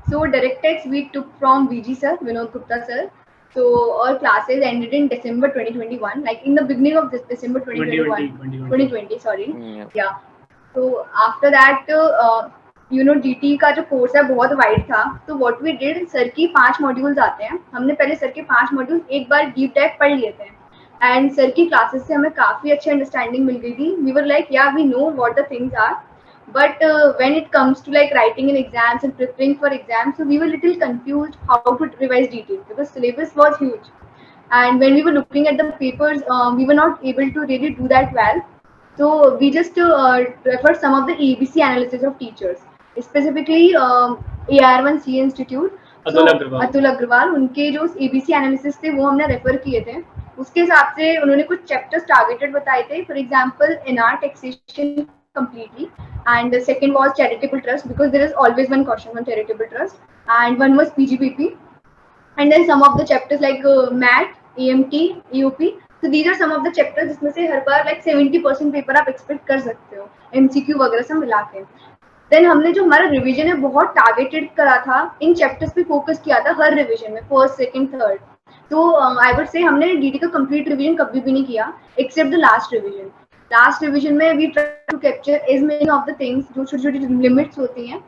So direct tax we took from VG sir, Vinod Gupta sir. So all classes ended in December 2021, like in the beginning of this December 2020, sorry. Yeah. So after that DT का जो course है बहुत wide था. तो what we did, sir की 5 modules आते हैं. हमने पहले सर के 5 मॉड्यूल्स एक बार डीप डाइव पढ़ लिए थे एंड सर की क्लासेस से हमें काफी अच्छी अंडरस्टैंडिंग मिल गई थी. We were like yeah we know what the things are, but when it comes to like writing in exams and preparing for exams, so we were little confused how to revise details because syllabus was huge, and when we were looking at the papers we were not able to really do that well. So we just referred some of the ABC analysis of teachers, specifically AR1 C Institute, Atul Agarwal. उनके जो ABC analysis थे वो हमने refer किए थे. उसके हिसाब से उन्होंने कुछ चैप्टर्स टारगेटेड बताए थे. For example NR taxation completely, and the second was charitable trust because there is always one question on charitable trust, and one was PGBP, and then some of the chapters like MAT, AMT, EOP. तो these are some of the chapters जिसमें से हर बार like 70% paper आप expect कर सकते हो MCQ वगैरह से मिला के। देन हमने जो हमारा रिवीजन है बहुत टारगेटेड करा था, इन चैप्टर्स पे फोकस किया था हर रिवीजन में, फर्स्ट सेकंड थर्ड। तो आई वुड से हमने डीटी का कंप्लीट रिवीजन कभी भी नहीं किया except the last revision. Last revision में we try to capture as many of the things जो छोटी छोटी लिमिट्स होती हैं,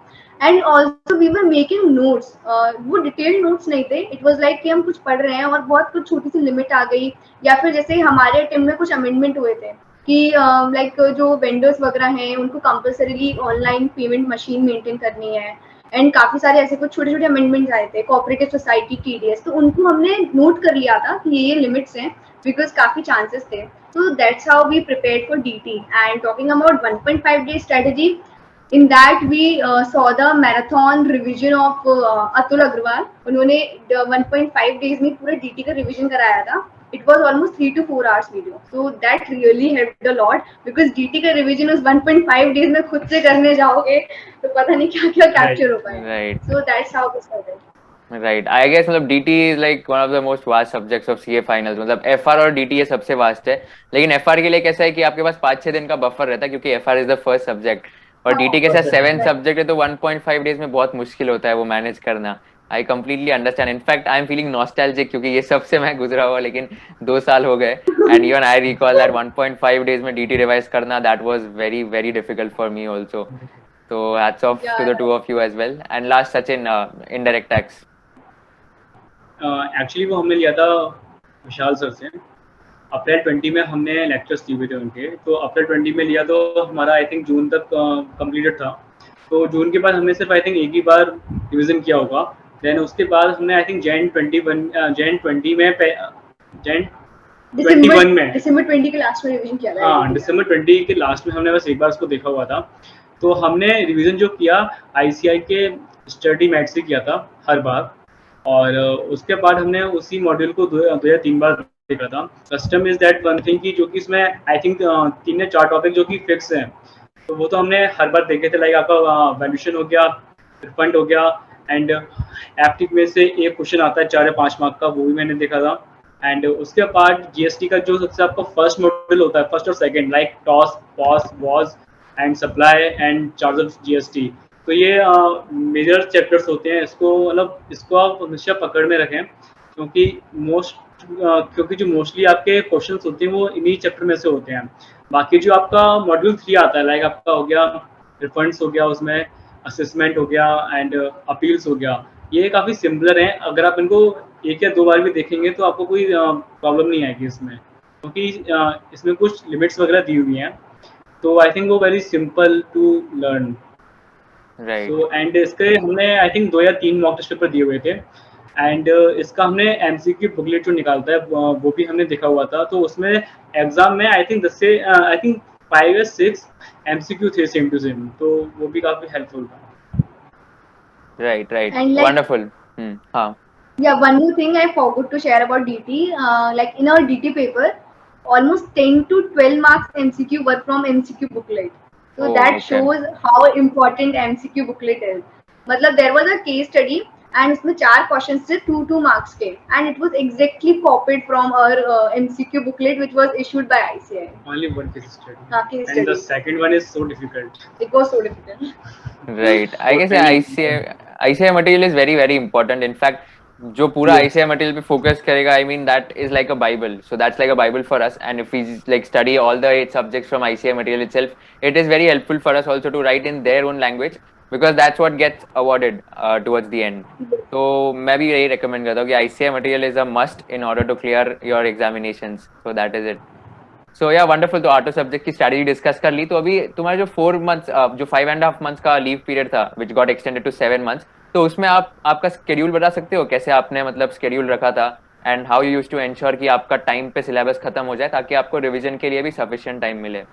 and also we were making notes. वो डिटेल्ड नोट्स नहीं थे, इट वाज लाइक कि हम कुछ पढ़ रहे हैं और बहुत कुछ छोटी सी लिमिट आ गई, या फिर जैसे हमारे टीम में कुछ अमेंडमेंट हुए थे कि लाइक जो वेंडर्स वगैरह हैं उनको compulsorily online payment machine maintain करनी है, एंड काफी सारे ऐसे कुछ छोटे छोटे अमेंडमेंट्स आए थे, कोऑपरेटिव सोसाइटी टीडीएस, तो उनको हमने नोट कर लिया था कि ये लिमिट्स हैं बिकॉज काफी चांसेस थे। So that's how we prepared for DT. And talking about 1.5 day strategy, in that we saw the marathon revision of Atul Agrawal. उन्होंने 1.5 days में पूरे DT का revision कराया था. It was almost 3 to 4 hours video. So that really helped a lot because DT का revision उस 1.5 days में खुद से करने जाओगे तो पता नहीं क्या क्या capture हो पाएगा. Right. So that's how we started. Right I guess मतलब DT is like one of the most vast subjects of CA finals. मतलब FR और DT ये सबसे वास्ट है, लेकिन FR के लिए कैसा है कि आपके पास 5-6 दिन का बफर रहता है क्योंकि FR is the first subject, और DT के साथ 7 सब्जेक्ट है तो 1.5 डेज में बहुत मुश्किल होता है वो मैनेज करना। I completely understand, in fact I am feeling nostalgic क्योंकि ये सबसे मैं गुजरा हुआ, लेकिन 2 साल हो गए and even I recall that 1.5 days में DT रिवाइज करना, that was very very difficult for me also. तो hats off to the two of you as well. And last Sachin, indirect tax. Actually वो हमने लिया था विशाल सर से। अप्रैल 20 में हमने लेक्चर्स दिए हुए थे उनके, तो अप्रैल 20 में लिया तो हमारा आई थिंक जून तक कंप्लीटेड था। तो जून के बाद हमने सिर्फ आई थिंक एक ही बार रिवीजन किया होगा। देन उसके बाद हमने आई थिंक जैन 21 में दिसंबर 20 के लास्ट में रिवीजन किया था। हाँ, दिसंबर 20 के लास्ट में हमने बस एक बार उसको देखा हुआ था। तो हमने रिवीजन जो किया ICI के स्टडी मैट से किया था हर बार, और उसके बाद हमने उसी मॉड्यूल को 2 या 3 बार देखा था। Custom is that one thing की जो कि इसमें आई थिंक 3 या 4 टॉपिक जो कि फिक्स हैं, तो वो तो हमने हर बार देखे थे। लाइक आपका वैल्यूएशन हो गया, रिफंड हो गया, एंड एप्टिक में से एक क्वेश्चन आता है 4 या 5 मार्क का, वो भी मैंने देखा था। एंड उसके बाद GST का जो सबसे आपका फर्स्ट मॉड्यूल होता है, फर्स्ट और second, like TOS, POS, VOS and supply and charge of GST, तो ये मेजर चैप्टर्स होते हैं। इसको आप हमेशा पकड़ में रखें क्योंकि जो मोस्टली आपके क्वेश्चंस होते हैं वो इन्हीं चैप्टर में से होते हैं। बाकी जो आपका मॉड्यूल 3 आता है, लाइक आपका हो गया रिफंड्स हो गया, उसमें असेसमेंट हो गया एंड अपील्स हो गया, ये काफ़ी सिमिलर हैं। अगर आप इनको 1 या 2 बार भी देखेंगे तो आपको कोई प्रॉब्लम नहीं आएगी इसमें, क्योंकि इसमें कुछ लिमिट्स वगैरह दी हुई हैं। तो आई थिंक वो very simple to learn. Right. So and इसके हमने आई थिंक 2 या 3 मॉक टेस्ट पेपर दिए हुए थे, एंड इसका हमने MCQ बुकलेट जो निकालता है वो भी हमने देखा हुआ था। तो उसमें एग्जाम में आई थिंक 5 या 6 MCQ थे सेम टू सेम, तो वो भी काफी हेल्पफुल था। Right right, And like- wonderful. हाँ, Yeah, one more thing I forgot to share about DT. Like in our DT paper, almost 10 to 12 marks MCQ were from MCQ booklet. So Oh, that okay. shows how important MCQ booklet is. मतलब there was a case study and उसमें 4 questions थे 2 marks के, and it was exactly copied from our MCQ booklet which was issued by ICI. Only one case study. Case And the study. second one is so difficult. It was so difficult. Right. I guess ICI material is very very important. In fact जो पूरा Yes. ICI material पे focus करेगा, I mean that is like a Bible, so that's like a Bible for us, and if we like study all the 8 subjects from ICI material itself, it is very helpful for us also to write in their own language, because that's what gets awarded towards the and. तो मैं भी यही recommend करता हूँ कि ICI material is a must in order to clear your examinations, so that is it. So yeah wonderful. तो ऑटो subject की स्ट्रेटजी डिस्कस कर ली। तो अभी तुम्हारे जो 4 मंथ्स जो 5.5 मंथ्स का लीव पीरियड था which got extended to 7 months, तो उसमें आप आपका स्केड्यूल बता सकते हो, कैसे आपने मतलब स्केड्यूल रखा था, and how you used to ensure कि आपका टाइम पे सिलेबस खत्म हो जाए ताकि आपको रिवीजन के लिए भी सफिशिएंट टाइम मिले।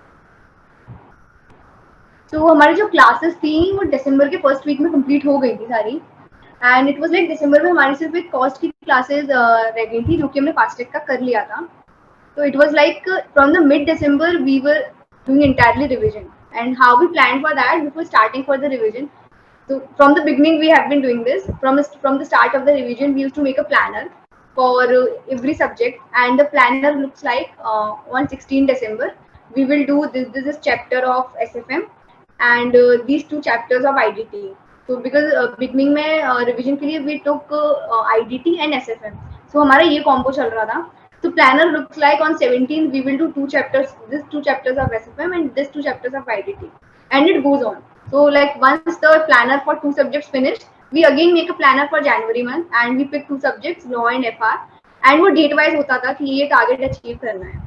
तो हमारी जो क्लासेस थी वो दिसंबर के फर्स्ट वीक में कंप्लीट हो गई थी सारी, एंड इट वाज लाइक दिसंबर में हमारी सिर्फ एक कॉस्ट की क्लासेस रह गई थी जो कि हमने फास्टेग का कर लिया था। So it was like from the mid-December we were doing entirely revision, and how we planned for that before starting for the revision. So from the beginning we have been doing this. From the start of the revision we used to make a planner, for every subject, and the planner looks like on 16 December we will do this chapter of SFM and these two chapters of IDT. So because beginning में revision के लिए we took IDT and SFM, so हमारा ये combo चल रहा था. So planner looks like on 17 we will do two chapters, this two chapters of SFM and this two chapters of IDT, and it goes on. So like once the planner for two subjects finished, we again make a planner for January month and we pick two subjects, law and FR, and वो date wise होता था कि ये target achieve करना है.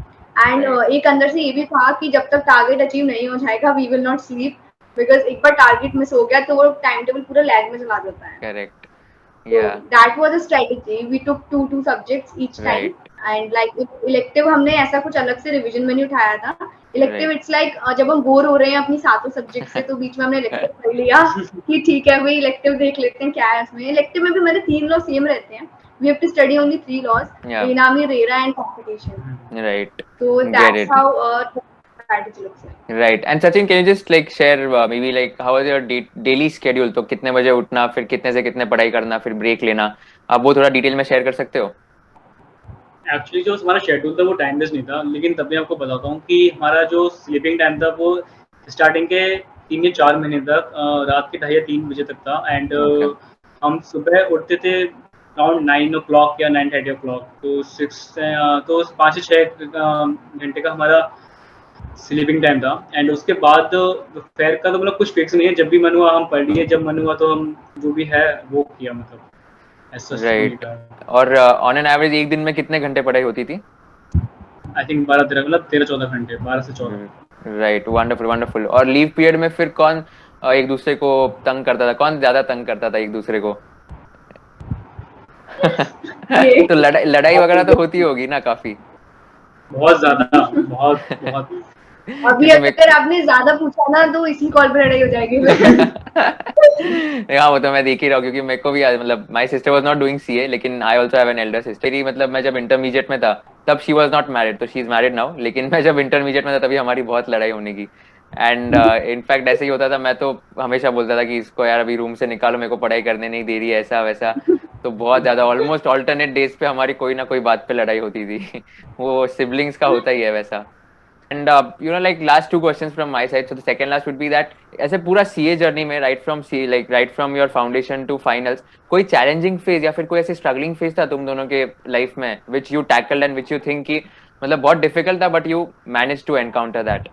And एक अंदर से ये भी था कि जब तक target achieve नहीं हो जाएगा we will not sleep, because एक बार target miss हो गया तो वो time table पूरा lag में चला जाता है. Correct. So Yeah. that was a strategy. We took two subjects each time. Right. And like elective हमने ऐसा कुछ अलग से revision में नहीं उठाया था. Elective Right. it's like जब हम बोर हो रहे हैं अपनी सातों सब्जेक्ट से तो बीच में हमने elective कर लिया कि ठीक है भाई elective देख लेते हैं क्या है उसमें. Elective में भी हमारे 3 laws सेम रहते हैं. We have to study only 3 laws: Yeah. Enami, RERA and competition. Right. So Get that's it. how the strategy looks like. Right. And Sachin, can you just like share maybe like how is your daily schedule? तो कितने बजे उठना, फिर कितने से कितने पढ़ाई करना, फिर ब्रेक लेना, आप वो थोड़ा डिटेल में शेयर कर सकते हो? एक्चुअली जो हमारा शेड्यूल था वो टाइम बेस्ड नहीं था, लेकिन तब भी आपको बताता हूँ कि हमारा जो स्लीपिंग टाइम था वो स्टार्टिंग के 3 या 4 महीने तक रात के 2:30 या 3 बजे तक था. एंड हम सुबह उठते थे अराउंड 9 o'clock या 9:30 o'clock. तो 5 से 6 घंटे का हमारा स्लीपिंग टाइम था. एंड उसके बाद दोपहर का तो मतलब कुछ फिक्स नहीं है, जब भी मन हुआ हम पढ़ लिए, जब मन हुआ तो हम जो भी है वो किया, मतलब ऐसा Right. और ऑन एन एवरेज एक दिन में कितने घंटे पढ़ाई होती थी? आई थिंक 12-13 मतलब 13-14 घंटे, 12 से 14. राइट. Wonderful wonderful. और लीव पीरियड में फिर कौन एक दूसरे को तंग करता था, कौन ज्यादा तंग करता था एक दूसरे को? तो लड़ाई वगैरह तो होती होगी ना काफी? बहुत ज्यादा, बहुत बहुत. अभी अगर आपने ज्यादा पूछा ना तो इसी कॉल पे लड़ाई हो जाएगी. हाँ वो तो मैं देख ही रहा हूँ, क्योंकि मेरे को भी मतलब my sister was not doing CA, लेकिन I also have an elder sister. ही मतलब मैं जब इंटरमीडिएट में था तब शी वाज नॉट मैरिड, तो शी इज मैरिड नाउ, लेकिन मैं जब इंटरमीडिएट में था तभी हमारी बहुत लड़ाई होने की. एंड इनफैक्ट ऐसे ही होता था, मैं तो हमेशा बोलता था कि इसको यार अभी रूम से निकालो, मेरे को पढ़ाई करने नहीं दे रही है, ऐसा वैसा. तो बहुत ज्यादा ऑलमोस्ट ऑल्टरनेट डेज पे हमारी कोई ना कोई बात पे लड़ाई होती थी. वो सिबलिंग्स का होता ही है वैसा. And you know, like last two questions from my side. So the second last would be that ऐसे पूरा CA जर्नी में right from CA, like right from your foundation to finals, कोई challenging phase या फिर कोई ऐसे struggling phase था तुम दोनों के life में which you tackled and which you think कि मतलब बहुत difficult था but you managed to encounter that?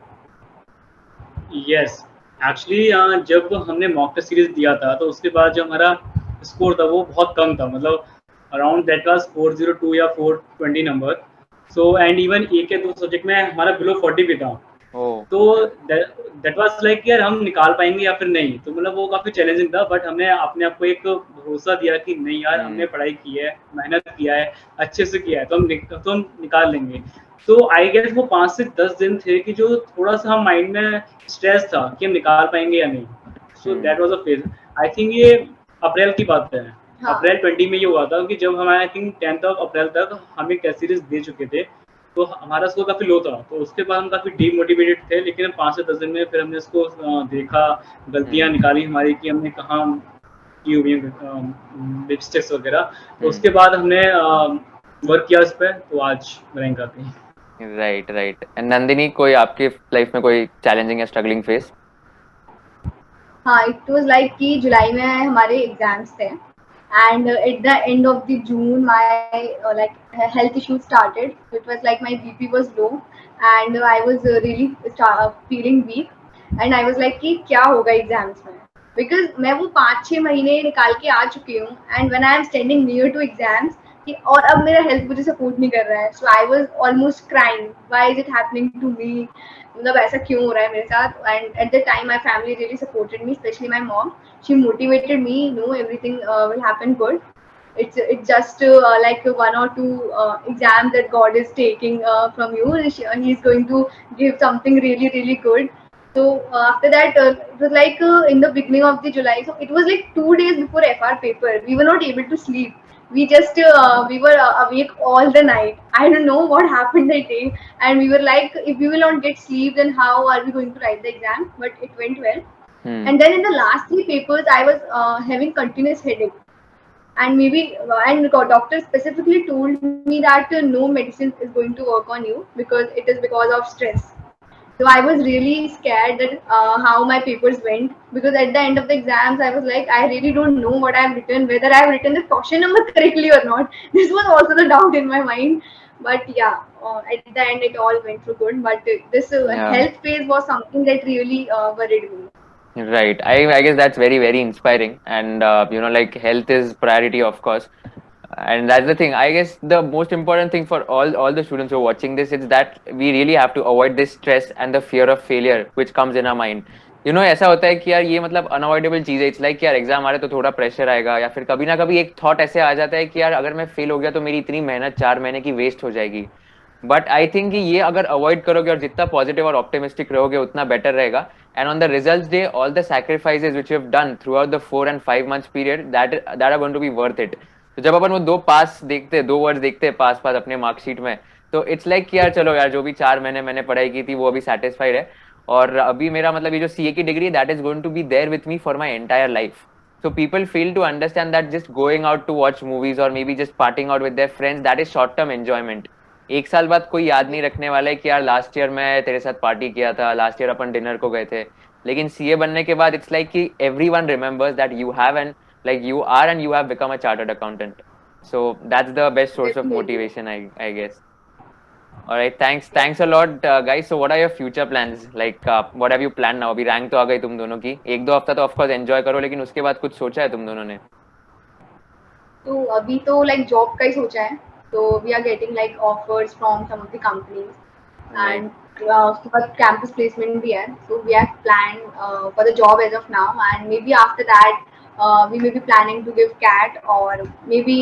Yes, actually जब हमने मॉक टेस्ट सीरीज दिया था तो उसके बाद जो हमारा स्कोर था वो बहुत कम था, मतलब अराउंड दैट वाज 402 या 420 नंबर. सो एंड इवन एक या दो सब्जेक्ट में हमारा बिलो 40 भी था. तो दैट वाज लाइक यार हम निकाल पाएंगे या फिर नहीं. तो मतलब वो काफी चैलेंजिंग था, बट हमने अपने आप को एक भरोसा दिया कि नहीं यार हमने पढ़ाई की है, मेहनत किया है, अच्छे से किया है, तो हम निकाल लेंगे. तो आई गेस वो 5 से 10 दिन थे कि जो थोड़ा सा हम माइंड में स्ट्रेस था कि हम निकाल पाएंगे या नहीं. सो that was a phase. I think ये अप्रैल की बात है. हाँ. अप्रैल 20 में ये हुआ था कि जब हमारे I think 10th of April तक हम एक टेस्ट सीरीज दे चुके थे, तो हमारा स्कोर काफी लो था. तो उसके बाद हम काफी डीमोटिवेटेड थे, लेकिन 5 से 10 दिन में फिर हमने इसको देखा, गलतियां निकाली हमारी कि हमने कहाँ की हुई मिस्टेक्स वगैरह. तो उसके बाद हमने वर्क किया इस पे, तो आज रैंक आते हैं. Right right. एंड नंदिनी, कोई आपके लाइफ में कोई चैलेंजिंग या स्ट्रगलिंग फेज? हाँ, इट वाज लाइक कि जुलाई में हमारे एग्जाम्स थे and at the end of the June my like health issues started. So it was like my BP was low and I was really feeling weak and I was like कि क्या होगा exams में, because मैं वो 5-6 महीने निकाल के आ चुकी हूँ and when I am standing near to exams कि और अब मेरा हेल्थ मुझे सपोर्ट नहीं कर रहा है. So I was almost crying, why is it happening to me, मतलब ऐसा क्यों हो रहा है मेरे साथ. And at the time my family really supported me, especially my mom. She motivated me, no, everything will happen good. It's just like 1 or 2 exams that God is taking from you. He's going to give something really really good. So after that it was like in the beginning of the July, so it was like 2 days before FR paper. We were not able to sleep. We just we were awake all the night. I don't know what happened that day, and we were like, if we will not get sleep, then how are we going to write the exam? But it went well. And then in the last 3 papers I was having continuous headache. and maybe and doctor specifically told me that no medicine is going to work on you because it is because of stress. So I was really scared that how my papers went, because at the end of the exams I was like, I really don't know what I've written, whether I've written the question number correctly or not. This was also the doubt in my mind. But yeah, at the end it all went through good. But this Yeah. health phase was something that really worried me. Right. I guess that's very, very inspiring. And, like health is priority, of course. And that's the thing. I guess the most important thing for all the students who are watching this is that we really have to avoid this stress and the fear of failure which comes in our mind. ऐसा होता है कि यार ये मतलब unavoidable चीज है. It's like यार एग्जाम आ रहा है तो थोड़ा प्रेशर आएगा, या फिर कभी ना कभी एक थॉट ऐसे आ जाता है कि यार अगर मैं फेल हो गया तो मेरी इतनी मेहनत 4 महीने की वेस्ट हो जाएगी. बट आई थिंक कि ये अगर अवॉइड करोगे और जितना पॉजिटिव और ऑप्टिमिस्टिक रहोगे उतना बेटर रहेगा. And on the results day, all the sacrifices which you've done throughout the 4 and 5 months period, that are going to be worth it. तो जब अपन वो दो पास देखते, दो वर्ड देखते हैं पास पास अपने मार्कशीट में, तो इट्स लाइक कि यार चलो यार जो भी 4 महीने मैंने पढ़ाई की थी वो अभी सेटिस्फाइड है. और अभी मेरा मतलब ये जो सीए की degree, that is going to be there with me for my entire life. So people fail to understand that just going out to watch movies or maybe just partying out with their friends, that is short term enjoyment. एक साल बाद कोई याद नहीं रखने वाला है कि यार लास्ट ईयर मैं तेरे साथ पार्टी किया था, लास्ट ईयर अपन डिनर को गए थे. लेकिन सीए बनने के बाद इट्स लाइक कि everyone remembers that you have and like you are and you have become a chartered accountant. So that's the best source of Definitely. motivation, I guess. All right, thanks a lot, guys. So what are your future plans? Like what have you planned now? अभी rank तो आ गई तुम दोनों की, एक दो हफ्ता तो ऑफ कोर्स एंजॉय करो, लेकिन उसके बाद कुछ सोचा है तुम दोनों ने? तो अभी तो लाइक जॉब का ही सोचा है. तो we are getting like offers from some of the companies, Right. and उसके बाद कैंपस प्लेसमेंट भी है. So we have plan for the job as of now, and maybe after that we may be planning to give CAT, or maybe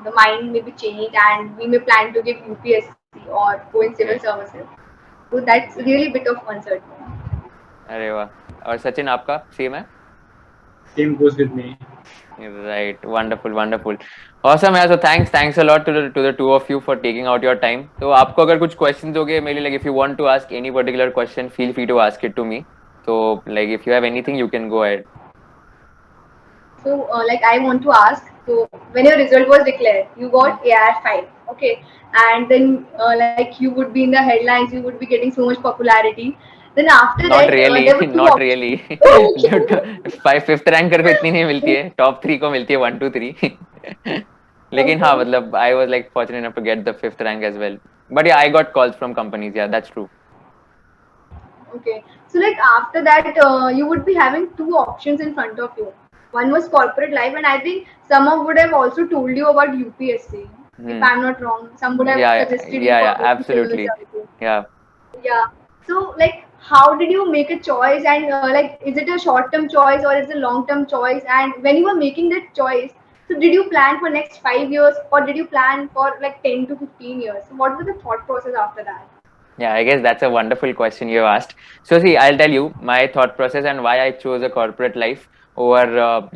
the mind may be changed and we may plan to give UPSC or go in civil Okay. services. So that's really bit of uncertain. अरे वाह. और सचिन आपका same है? Same goes with me. Right, wonderful. Awesome, yeah. So thanks a lot to the two of you for taking out your time. तो आपको अगर कुछ questions हो गए, maybe like if you want to ask any particular question, feel free to ask it to me. So like if you have anything, you can go ahead. So like I want to ask, so when your result was declared, you got AR5, okay, and then like you would be in the headlines, you would be getting so much popularity. Then after Not that, really, there were two not options. really. Fifth ranker को इतनी नहीं मिलती है, top 3 को मिलती है 1 2 3. लेकिन हाँ Okay. मतलब I was like fortunate enough to get the 5th rank as well. But yeah, I got calls from companies. Yeah, that's true. Okay. So like after that, you would be having two options in front of you. One was corporate life, and I think someone would have also told you about UPSC. If I'm not wrong, some would have Yeah, suggested you yeah, for going to civil absolutely. services. Yeah. Yeah. So like, how did you make a choice, and like, is it a short-term choice or is it a long-term choice? And when you were making that choice, so did you plan for next 5 years, or did you plan for like 10 to 15 years? So what was the thought process after that? Yeah, I guess that's a wonderful question you asked. So see, I'll tell you my thought process and why I chose a corporate life over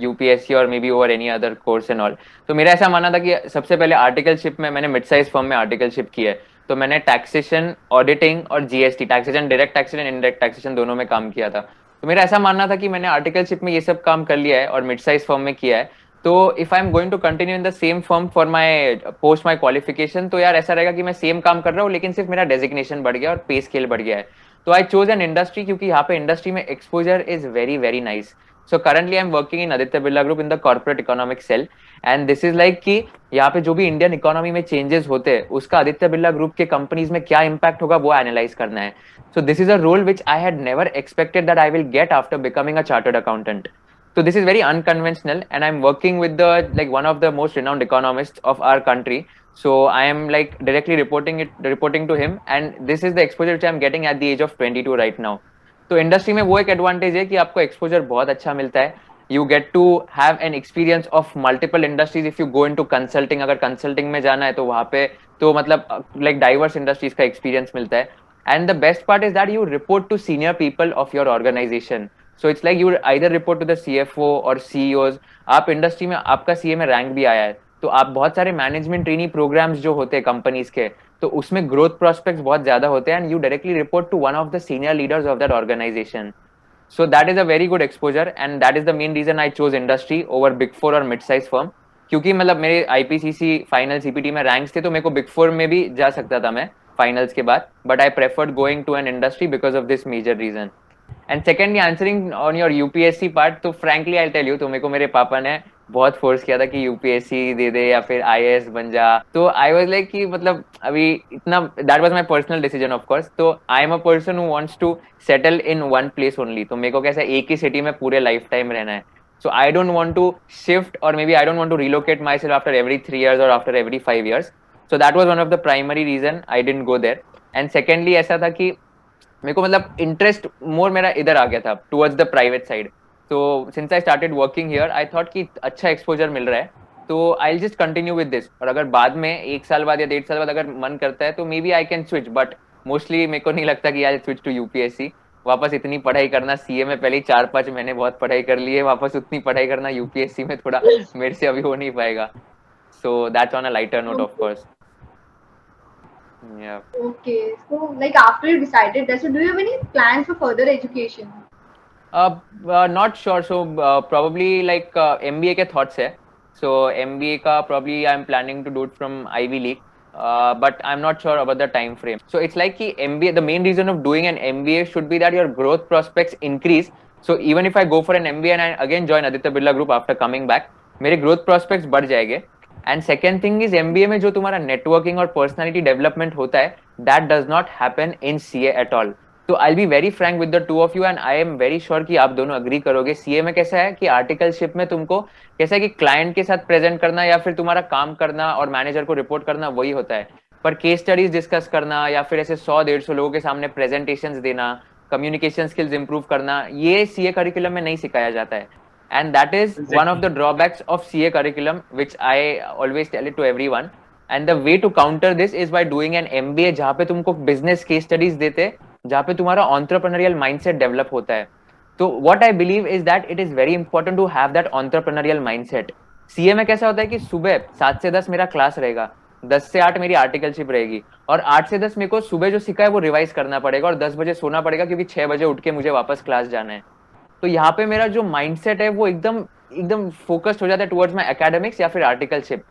UPSC or maybe over any other course and all. तो मेरा ऐसा मानना था कि सबसे पहले articleship में मैंने मिड साइज फर्म में आर्टिकलशिप की है. तो मैंने टैक्सेशन, ऑडिटिंग और GST, taxation, direct taxation, indirect taxation दोनों में काम किया था. तो मेरा ऐसा मानना था कि मैंने आर्टिकलशिप में ये सब काम कर लिया है और मिड साइज फर्म में किया है. तो if I am going to continue in the same firm for my post my qualification, तो यार ऐसा रहेगा कि मैं सेम काम कर रहा हूँ लेकिन सिर्फ मेरा डेजिग्नेशन बढ़ गया और पे स्केल बढ़ गया है. तो आई चोज एन इंडस्ट्री क्योंकि यहाँ पे इंडस्ट्री में exposure is very very nice. So currently I am working in Aditya Birla group in the corporate economic cell, and this is like कि यहाँ पे जो भी इंडियन इकोनॉमी में चेंजेस होते हैं उसका आदित्य बिरला ग्रुप के कंपनीज में क्या इंपैक्ट होगा वो एनालाइज करना है. So this is a role which I had never expected that I will get after becoming a chartered accountant. So this is very unconventional, and I'm working with the like one of the most renowned economists of our country. So I am like directly reporting to him, and this is the exposure which I'm getting at the age of 22 right now. तो industry में वो एक advantage है कि आपको exposure बहुत अच्छा मिलता है. You get to have an experience of multiple industries. If you go into consulting, अगर कंसल्टिंग में जाना है तो वहां पे तो मतलब लाइक डाइवर्स इंडस्ट्रीज का एक्सपीरियंस मिलता है. And the best part is that you report to senior people of your organisation. So it's like you either report to the CFO और सीईओज. आप इंडस्ट्री में आपका सीए में रैंक भी आया है तो आप बहुत सारे मैनेजमेंट ट्रेनी प्रोग्राम्स जो होते हैं कंपनीज के, तो उसमें ग्रोथ प्रोस्पेक्ट्स बहुत ज्यादा होते हैं, and you directly report to one of the senior leaders of that organisation. So that is a very good exposure, and that is the main reason I chose industry over big four or mid-size firm. क्योंकि मतलब मेरे IPCC final CPT में ranks थे, तो मेरे को big four में भी जा सकता था मैं फाइनल्स के बाद, but I preferred going to an industry because of this major reason. And secondly answering on your UPSC part, तो फ्रैंकली आई टेल यू, तो मेरे को मेरे पापा ने बहुत फोर्स किया था कि यूपीएससी दे दे या फिर आईएएस बन जा. तो आई वाज लाइक कि मतलब अभी इतना, that was my personal decision of course. तो I am a person who wants to settle in one place only. तो मेरे को कैसा एक ही सिटी में पूरे लाइफ टाइम रहना है. So I don't want to shift, or maybe I don't want to relocate myself after every 3 years or after every 5 years. So that was one of the primary reason I didn't go there. And secondly ऐसा था कि मेरे को मतलब interest मोर मेरा इधर आ गया था टुवर्ड्स द प्राइवेट साइड. तो since I started working here I thought कि अच्छा एक्सपोजर मिल रहा है, तो I just continue with this. और अगर बाद में 1 साल बाद या 1.5 साल बाद अगर मन करता है तो maybe I can switch, but mostly मेरे को नहीं लगता कि आई स्विच टू यूपीएससी. वापस इतनी पढ़ाई करना, सीए में पहले ही 4-5 महीने बहुत पढ़ाई कर लिए, वापस उतनी पढ़ाई करना यूपीएससी में थोड़ा मेरे से अभी हो नहीं पाएगा. So that's on a lighter note of course. Yeah. Okay, so like after you decided that, so do you have any plans for further education? Not sure. So probably like MBA के thoughts है. So MBA का probably I'm planning to do it from Ivy League, but I'm not sure about the time frame. So it's like कि MBA, the main reason of doing an MBA should be that your growth prospects increase. So even if I go for an MBA and I again join Aditya Birla Group after coming back, मेरे growth prospects बढ़ जाएंगे. And second thing is MBA में जो तुम्हारा networking और personality development होता है, that does not happen in CA at all. तो I be very frank with the two of you, and I am very sure कि आप दोनों अग्री करोगे. सीए में कैसा है कि आर्टिकलशिप में तुमको कैसा है कि क्लाइंट के साथ प्रेजेंट करना या फिर तुम्हारा काम करना और मैनेजर को रिपोर्ट करना वही होता है. पर केस स्टडीज डिस्कस करना या फिर ऐसे 100-150 लोगों के सामने प्रेजेंटेशंस देना, कम्युनिकेशन स्किल्स इंप्रूव करना, ये सीए करिकुलम में नहीं सिखाया जाता है. And that is one of the drawbacks of CA curriculum, which I always tell it to everyone. And the way to counter this is by doing an MBA जहाँ पे तुमको business case studies देते, जहाँ पे तुम्हारा entrepreneurial mindset develop होता है. तो what I believe is that it is very important to have that entrepreneurial mindset. CA में कैसा होता है कि सुबह 7 से 10 मेरा क्लास रहेगा, 10 से 8 मेरी आर्टिकलशिप रहेगी, और 8 से 10 मेरे को सुबह जो सीखा है वो रिवाइज करना पड़ेगा, और 10 बजे सोना पड़ेगा क्योंकि 6 बजे उठ के मुझे वापस क्लास जाना है. तो यहाँ पे मेरा जो माइंडसेट है वो एकदम एकदम फोकस्ड हो जाता है टुवर्ड्स माय एकेडमिक्स या फिर आर्टिकलशिप.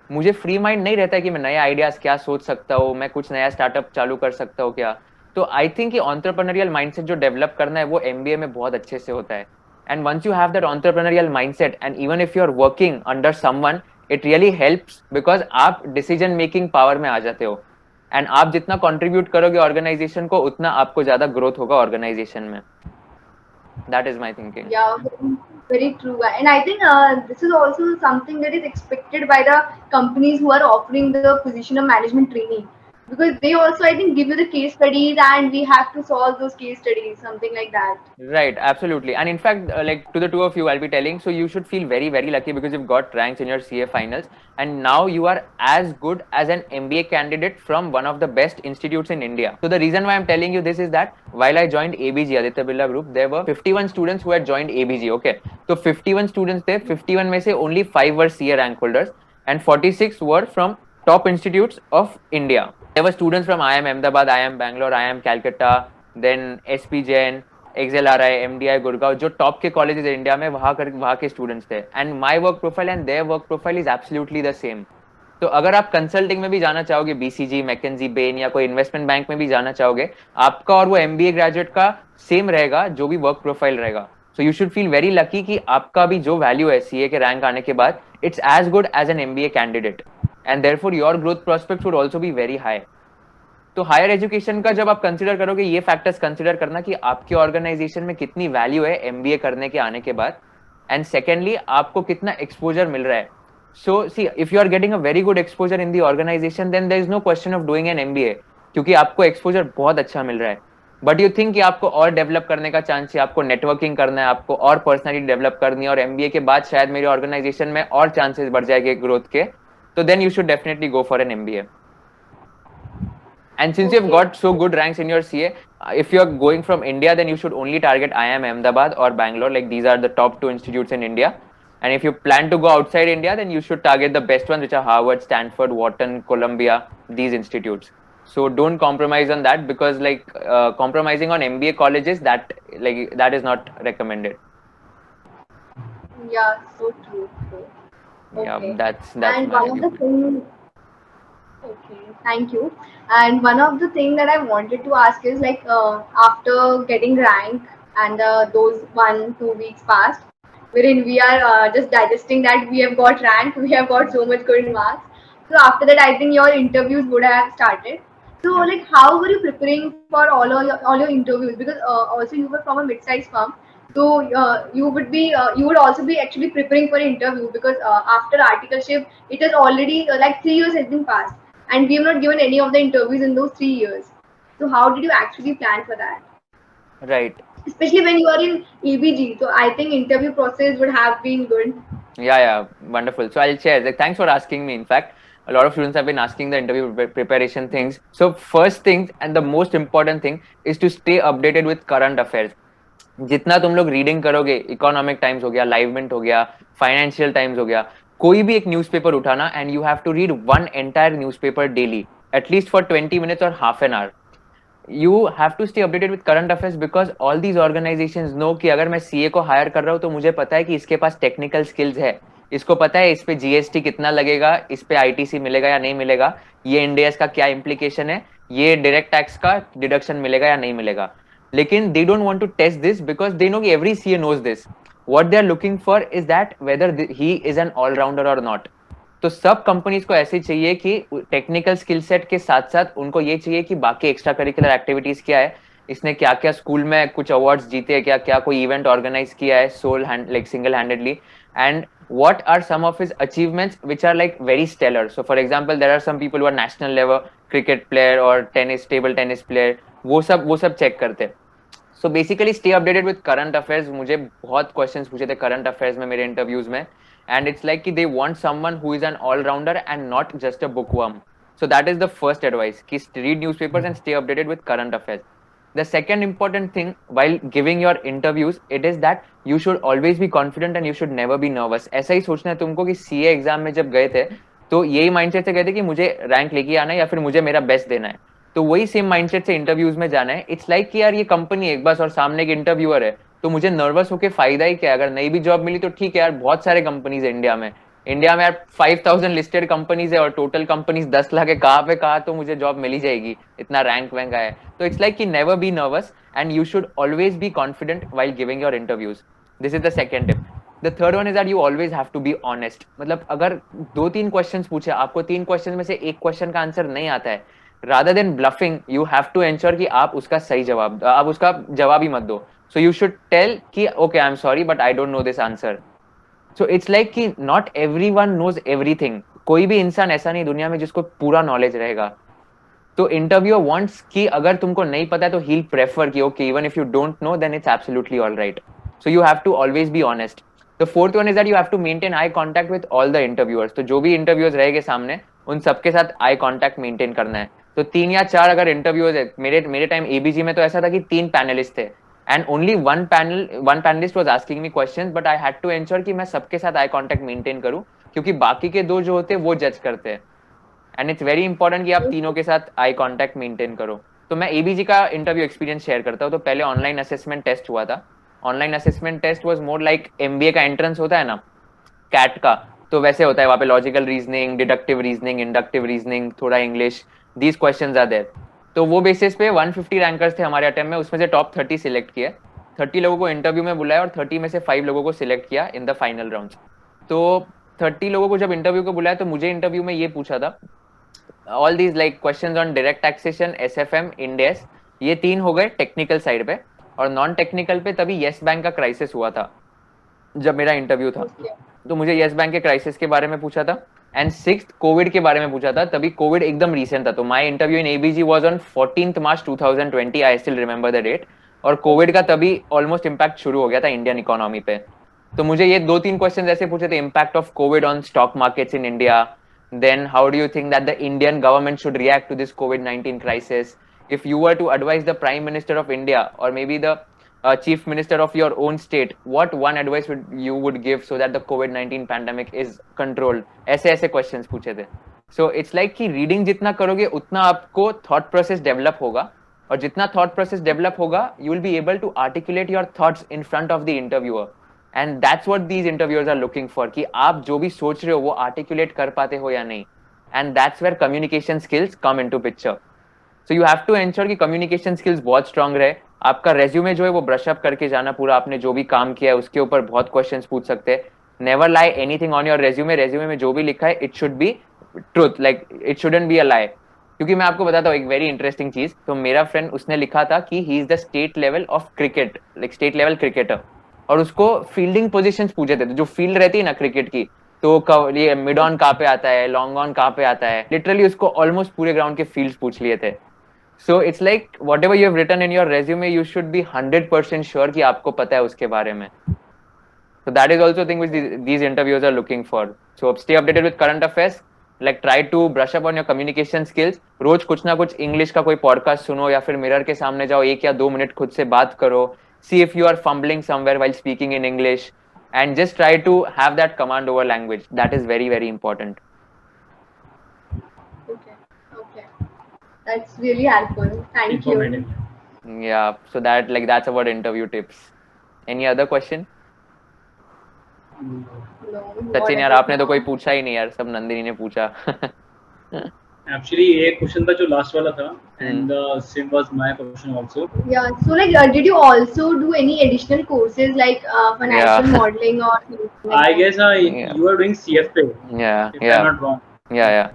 मुझे फ्री माइंड नहीं रहता है कि मैं नए आइडियाज क्या सोच सकता हूँ, मैं कुछ नया स्टार्टअप चालू कर सकता हूँ क्या. तो आई थिंक कि एंटरप्रेन्योरियल माइंडसेट जो डेवलप करना है वो एमबीए में बहुत अच्छे से होता है. And once you have that entrepreneurial mindset, and even if you are working under someone, it really helps, because आप डिसीजन मेकिंग पावर में आ जाते हो. एंड आप जितना कॉन्ट्रीब्यूट करोगे ऑर्गेनाइजेशन को, उतना आपको ज्यादा ग्रोथ होगा ऑर्गेनाइजेशन में. That is my thinking. Yeah, very true. And I think this is also something that is expected by the companies who are offering the position of management trainee, because they also, I think, give you the case studies and we have to solve those case studies, something like that. Right, absolutely. And in fact, like to the two of you, I'll be telling, so you should feel very, very lucky because you've got ranks in your CA finals, and now you are as good as an MBA candidate from one of the best institutes in India. So the reason why I'm telling you this is that while I joined ABG, Aditya Birla Group, there were 51 students who had joined ABG. Okay, so 51 students there, 51 में से only 5 were CA rank holders and 46 were from top institutes of India. There were students from IIM Ahmedabad, IIM Bangalore, IIM Calcutta, then SP Jain, XLRI, MDI Gurgaon, जो top के colleges India में वहाँ के students थे. And my work profile and their work profile is absolutely the same. तो अगर आप consulting में भी जाना चाहोगे, बीसीजी, मैकेंजी, बेन या कोई इन्वेस्टमेंट बैंक में भी जाना चाहोगे, आपका और वो एमबीए ग्रेजुएट का सेम रहेगा जो भी वर्क प्रोफाइल रहेगा. So you should feel very lucky कि आपका भी जो वैल्यू है सीए के रैंक आने के बाद, it's as good as an MBA candidate, and therefore your growth prospect would also be very high. तो हायर एजुकेशन का जब आप कंसिडर करोगे, ये फैक्टर्स कंसिडर करना कि आपके ऑर्गेनाइजेशन में कितनी वैल्यू है एमबीए करने के आने के बाद, एंड सेकेंडली आपको कितना एक्सपोजर मिल रहा है. So see, if you are getting a very good exposure in the organisation, then there is no question of doing an MBA, क्योंकि आपको एक्सपोजर बहुत अच्छा मिल रहा है. बट यू थिंक कि आपको और डेवलप करने का चांस है, आपको नेटवर्किंग करना है, आपको और पर्सनैलिटी डेवलप करनी है, और एमबीए के बाद शायद मेरी ऑर्गेनाइजेशन में और चांसेस बढ़ जाएंगे ग्रोथ के, तो then you should definitely go for an MBA. And since you've got so good ranks in your CA, if you're going from India, then you should only target IIM Ahmedabad or Bangalore. Like these are the top 2 institutes in India. And if you plan to go outside India, then you should target the best ones, which are Harvard, Stanford, Wharton, Columbia, these institutes. So don't compromise on that, because like compromising on MBA colleges, that is not recommended. Yeah, so true. Okay. That's And my one of the view. things, okay, thank you. And one of the thing that I wanted to ask is like after getting rank and those 1 2 weeks passed, wherein we are just digesting that we have got rank, we have got so much good marks. So after that, I think your interviews would have started. So Yeah. like, how were you preparing for all your interviews? Because also you were from a mid-sized firm, so you would also be actually preparing for an interview because after articleship, it has already like 3 years has been passed, and we have not given any of the interviews in those 3 years. So how did you actually plan for that? Right. Especially when you are in EBG, so I think interview process would have been good. Yeah, wonderful. So I'll share. Like, thanks for asking me. In fact, a lot of students have been asking the interview preparation things. So first thing and the most important thing is to stay updated with current affairs. जितना तुम लोग reading करोगे, economic times हो गया, live mint हो गया, financial times हो गया, कोई भी एक न्यूज़पेपर उठाना and you have to read one entire newspaper daily at least for 20 minutes और half an hour. You have to stay updated with current affairs because all these organisations know कि अगर मैं सीए को हायर कर रहा हूं तो मुझे पता है कि इसके पास टेक्निकल स्किल्स है, इसको पता है इस पे जीएसटी कितना लगेगा, इस पे आईटीसी मिलेगा या नहीं मिलेगा, ये इंडियस का क्या इम्प्लीकेशन है, ये डायरेक्ट टैक्स का डिडक्शन मिलेगा या नहीं मिलेगा. लेकिन they don't want to test this because they know कि every CA knows this. What they are looking for is that whether he is an allrounder और नॉट. तो सब कंपनीज को ऐसे चाहिए कि टेक्निकल स्किल सेट के साथ साथ उनको ये चाहिए कि बाकी एक्स्ट्रा करिकुलर एक्टिविटीज क्या है, इसने क्या क्या स्कूल में कुछ अवार्ड्स जीते हैं क्या, क्या कोई इवेंट ऑर्गेनाइज किया है sole hand like single handedly, and what are some of his achievements which are like very stellar. So for example there are some people who are national level cricket player or tennis table tennis player, वो सब check करते हैं. So basically stay updated with current affairs. मुझे बहुत questions पूछे थे current affairs में मेरे इंटरव्यूज में, एंड इट्स लाइक कि they want someone who is an allrounder and not just a bookworm. So that is the first advice कि read newspapers and stay updated with current affairs. The second important thing while giving your interviews, it is that you should always be confident and you should never be nervous. ऐसा ही सोचना है तुमको कि CA exam में जब गए थे तो यही माइंडसेट से गए थे कि मुझे रैंक लेके आना है या फिर मुझे मेरा बेस्ट देना है. तो वही सेम माइंडसेट से इंटरव्यूज में जाना है. इट्स लाइक कि यार ये कंपनी एक बस और सामने एक इंटरव्यूअर है, तो मुझे नर्वस होके फायदा ही क्या. अगर नई भी जॉब मिली तो ठीक है यार, बहुत सारे कंपनीज है इंडिया में यार 5000 लिस्टेड कंपनीज है और टोटल कंपनीज 10 लाख है. कहाँ पे कहा तो मुझे जॉब मिल ही जाएगी, इतना रैंक वैंक है. तो इट्स लाइक कि never be nervous and you should always be confident while giving your interviews. This is the second tip. The third one is that you always have to be honest. मतलब अगर 2-3 questions पूछे, आपको 3 question में से एक question का answer नहीं आता है, rather than bluffing you have to ensure कि आप उसका सही जवाब, आप उसका जवाब ही मत दो. So you should tell कि okay I'm sorry but I don't know this answer. So it's like कि not everyone knows everything. कोई भी इंसान ऐसा नहीं दुनिया में जिसको पूरा नॉलेज रहेगा. तो इंटरव्यूअर वांट्स कि अगर तुमको नहीं पता है तो he'll prefer कि okay even if you don't know then it's absolutely all right. So you have to alwaज be honest. The fourth one is that you have to maintain eye contact with all the interviewers. तो जो भी interviewers रहेंगे सामने उन सबके साथ eye contact maintain करना है. तो 3 या 4 अगर इंटरव्यूअर्स है, मेरे टाइम एबीजी में तो ऐसा था कि 3 पैनलिस्ट थे and only one panellist was asking me questions, but I had to ensure कि मैं सबके साथ आई कांटेक्ट मेंटेन करूं क्योंकि बाकी के 2 जो होते हैं वो जज करते हैं. एंड इट्स वेरी इंपॉर्टेंट कि आप तीनों के साथ आई कांटेक्ट मेंटेन करो. तो मैं एबीजी का इंटरव्यू एक्सपीरियंस शेयर करता हूँ. तो पहले ऑनलाइन असेसमेंट टेस्ट हुआ था. Online assessment test was more like MBA का एंट्रेंस होता है ना, कैट का, तो वैसे होता है. वहां पे logical reasoning, deductive reasoning, inductive reasoning, थोड़ा English, these questions are there. तो वो बेसिस पे 150 रैंकर्स थे हमारे अटेम्प्ट में, उसमें से टॉप 30 सिलेक्ट किए. 30 लोगों को इंटरव्यू में बुलाया और 30 में से 5 लोगों को सिलेक्ट किया इन द फाइनल राउंड. तो 30 लोगों को जब इंटरव्यू को बुलाया तो मुझे इंटरव्यू में ये पूछा था, all these like questions on direct taxation, SFM, इंडेस, ये 3 हो गए टेक्निकल साइड पे. और नॉन टेक्निकल पे तभी येस बैंक का क्राइसिस हुआ था जब मेरा इंटरव्यू था. तो मुझे येस बैंक के क्राइसिस के बारे में पूछा था एंड 6th कोविड के बारे में पूछा था. तभी कोविड एकदम रीसेंट था. तो my interview in ABG was on 14th March 2020. I still remember the date. और कोविड का तभी ऑलमोस्ट इम्पैक्ट शुरू हो गया था इंडियन इकोनॉमी पे. तो मुझे ये 2-3 क्वेश्चन ऐसे पूछे थे, impact of Covid on stock markets in India, then how do you think that the Indian government should react to this COVID-19 crisis, if you were to advise the prime minister of India or maybe the chief minister of your own state, what one advice you would give so that the COVID-19 pandemic is controlled. ऐसे questions पूछे थे. So it's like कि reading जितना करोगे उतना आपको thought process develop होगा, और जितना thought process develop होगा you will be able to articulate your thoughts in front of the interviewer. And that's what these interviewers are looking for, कि आप जो भी सोच रहे हो वो आर्टिकुलेट कर पाते हो या नहीं. And that's where communication skills come into picture. So you have to ensure कि कम्युनिकेशन स्किल्स बहुत स्ट्रांग रहे. आपका रेज्यूमे जो है वो ब्रश अप करके जाना पूरा, आपने जो भी काम किया है उसके ऊपर बहुत क्वेश्चंस पूछ सकते हैं. Never lie anything on your resume. Resume में जो भी लिखा है it should be truth, like it shouldn't be a lie. क्योंकि मैं आपको बताता हूँ एक वेरी इंटरेस्टिंग चीज. तो मेरा फ्रेंड उसने लिखा था कि he is the state level of cricket, like state level cricketer, और उसको फील्डिंग पोजीशंस पूछे थे. तो जो फील्ड रहती है ना क्रिकेट की, तो ये मिड ऑन कहाँ पे आता है, लॉन्ग ऑन कहाँ पे आता है, लिटरली उसको ऑलमोस्ट पूरे ग्राउंड के फील्ड्स पूछ लिए थे. So it's like whatever you have written in your resume, you should be 100% sure कि आपको पता है उसके बारे में. So that is also a thing which these interviewers are looking for. So stay updated with current affairs. Like try to brush up on your communication skills. रोज कुछ ना कुछ इंग्लिश का कोई पॉडकास्ट सुनो या फिर मिरर के सामने जाओ, 1 या 2 मिनट खुद से बात करो. See if you are fumbling somewhere while speaking in English, and just try to have that command over language. That is very, very important. Okay. That's really helpful. Thank you. Informative. Yeah. So that's about interview tips. Any other question? No, Sachin यार, आपने तो कोई पूछा ही नहीं यार, सब नंदिनी ने पूछा. Actually, एक क्वेश्चन था जो लास्ट वाला था, and same was my question also. Yeah. So like, did you also do any additional courses like financial Yeah. modeling or something like I that? guess Yeah. you are doing CFA, Yeah, if I'm yeah, not wrong. yeah.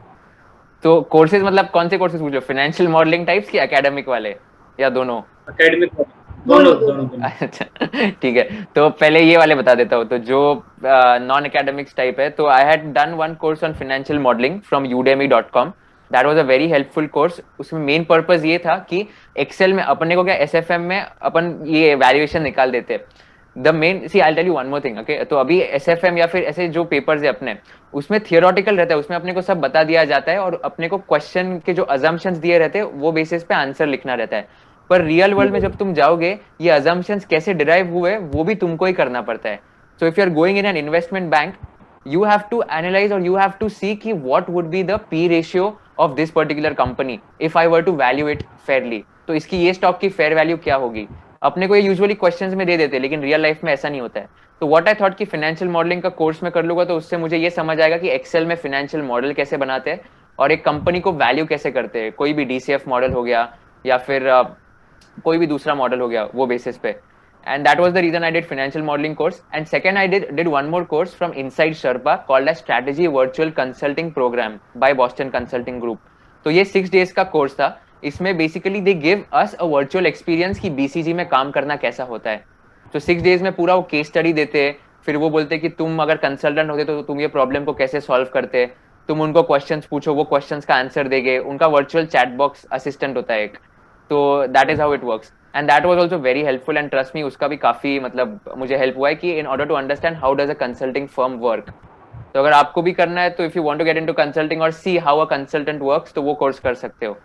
तो courses मतलब कौन से courses पूछ लो, financial modelling types की academic वाले या दोनों? Academic. दोनों। दोनों. अच्छा, ठीक है. तो पहले ये वाले बता देता हूँ. तो जो नॉन एकेडमिक्स टाइप है, तो I had done one course on financial modelling from udemy.com. That was a very helpful course. उसमें मेन पर्पस ये था कि एक्सेल में अपने को क्या, एसएफएम में अपन ये वैल्यूएशन निकाल देते हैं. The main see I tell you one more thing. Okay, तो अभी एसएफएम या फिर ऐसे जो पेपर्स है अपने, उसमें थियोरेटिकल रहता है, उसमें अपने को सब बता दिया जाता है और अपने को क्वेश्चन के जो अजम्पशंस दिए रहते हैं वो बेसिस पे आंसर लिखना रहता है. पर रियल वर्ल्ड में जब तुम जाओगे, ये अजम्पशंस कैसे डिराइव हुए वो भी तुमको ही करना पड़ता है. So if you are going in an investment bank, you have to analyze or you have to see कि what would be the P ratio of this particular company if I were to value it fairly. तो इसकी ये stock की fair value क्या होगी. अपने को ये यूजुअली क्वेश्चंस में दे देते हैं, लेकिन रियल लाइफ में ऐसा नहीं होता है. तो व्हाट आई थॉट कि फाइनेंशियल मॉडलिंग का कोर्स में कर लूंगा तो उससे मुझे ये समझ आएगा कि एक्सेल में फाइनेंशियल मॉडल कैसे बनाते हैं और एक कंपनी को वैल्यू कैसे करते हैं. कोई भी डीसीएफ मॉडल हो गया या फिर कोई भी दूसरा मॉडल हो गया, वो बेसिस पे. And that was the reason I did financial modeling course. And second, I did one more course from Inside Sherpa called as Strategy Virtual Consulting Program by Boston Consulting Group. तो ये 6 days का course था. इसमें basically they give us a virtual experience कि BCG में काम करना कैसा होता है. तो 6 days में पूरा वो केस स्टडी देते हैं. फिर वो बोलते कि तुम अगर कंसल्टेंट होते तो तुम ये प्रॉब्लम को कैसे सॉल्व करते. तुम उनको क्वेश्चंस पूछो, वो क्वेश्चंस का आंसर देंगे. उनका वर्चुअल चैट बॉक्स असिस्टेंट होता है एक. तो that is how it works. And that was also very helpful. And trust me, उसका भी काफी मतलब मुझे हेल्प हुआ है कि in order to understand how does a consulting firm work. तो अगर आपको भी करना है, तो if you want to get into consulting और see how a consultant works, तो वो कोर्स कर सकते हो.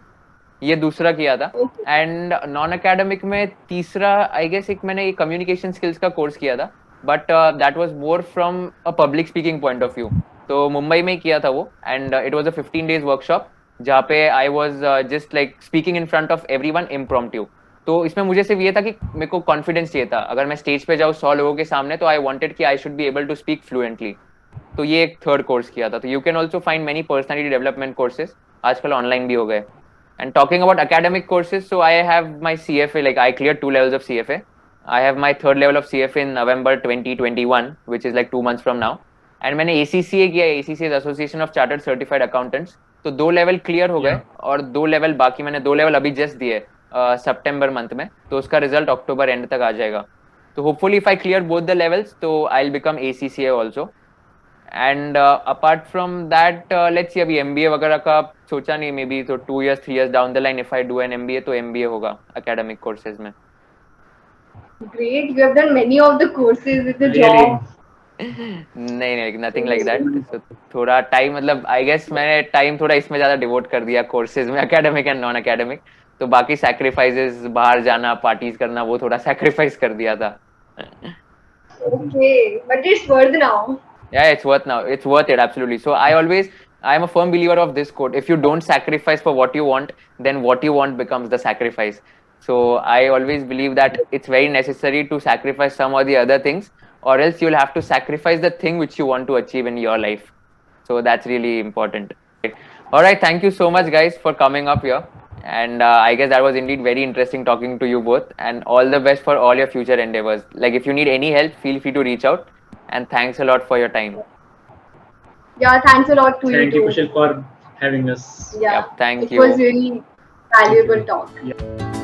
ये दूसरा किया था. एंड नॉन एकेडमिक में तीसरा आई गेस एक मैंने कम्युनिकेशन स्किल्स का कोर्स किया था, but that was more from a public speaking point of view. तो मुंबई में किया था वो. And it was a 15 days workshop जहाँ पे I was just like speaking in front of everyone impromptu. तो इसमें मुझे सिर्फ ये था कि मेरे को कॉन्फिडेंस चाहिए था. अगर मैं स्टेज पे जाऊँ 100 लोगों के सामने, तो आई वांटेड कि I should be able to speak fluently. तो ये एक थर्ड कोर्स किया था. तो you can also find many personality development courses, आजकल ऑनलाइन भी हो गए. And talking about academic courses, so I have my CFA, like I cleared 2 levels of CFA. I have my 3rd level of CFA in November 2021, which is like 2 months from now. And मैंने ACCA किया. ACCA is Association of Chartered Certified Accountants. तो 2 level clear हो गए और 2 level बाकी. मैंने 2 level अभी just दिए सितंबर मंथ में. तो उसका रिजल्ट अक्टूबर एंड तक आ जाएगा. तो hopefully if I clear both the levels, तो I will become ACCA also. And apart from that, let's see, अभी MBA वगैरह का सोचा नहीं. मे बी तो 2 years 3 years down the line if I do an MBA, तो MBA होगा academic courses में. Great, you have done many of the courses with the Really? job. नहीं, नथिंग लाइक दैट. थोड़ा टाइम, मतलब I guess मैंने time थोड़ा इसमें ज्यादा डिवोट कर दिया कोर्सेज में, एकेडमिक एंड नॉन एकेडमिक. तो बाकी सैक्रिफाइसेस, बाहर जाना, पार्टीज करना, वो थोड़ा सैक्रिफाइस कर दिया था. Okay, but it's worth now. Yeah, it's worth now. It's worth it, absolutely. So I am a firm believer of this quote: if you don't sacrifice for what you want, then what you want becomes the sacrifice. So I always believe that it's very necessary to sacrifice some or the other things or else you'll have to sacrifice the thing which you want to achieve in your life. So that's really important. All right, thank you so much, guys, for coming up here. And I guess that was indeed very interesting talking to you both. And all the best for all your future endeavors. Like, if you need any help, feel free to reach out. And thanks a lot for your time. Yeah, thanks a lot to Thank you you, too. Kushal, for having us. Yeah, Yep, thank it you. was really valuable talk. Yeah.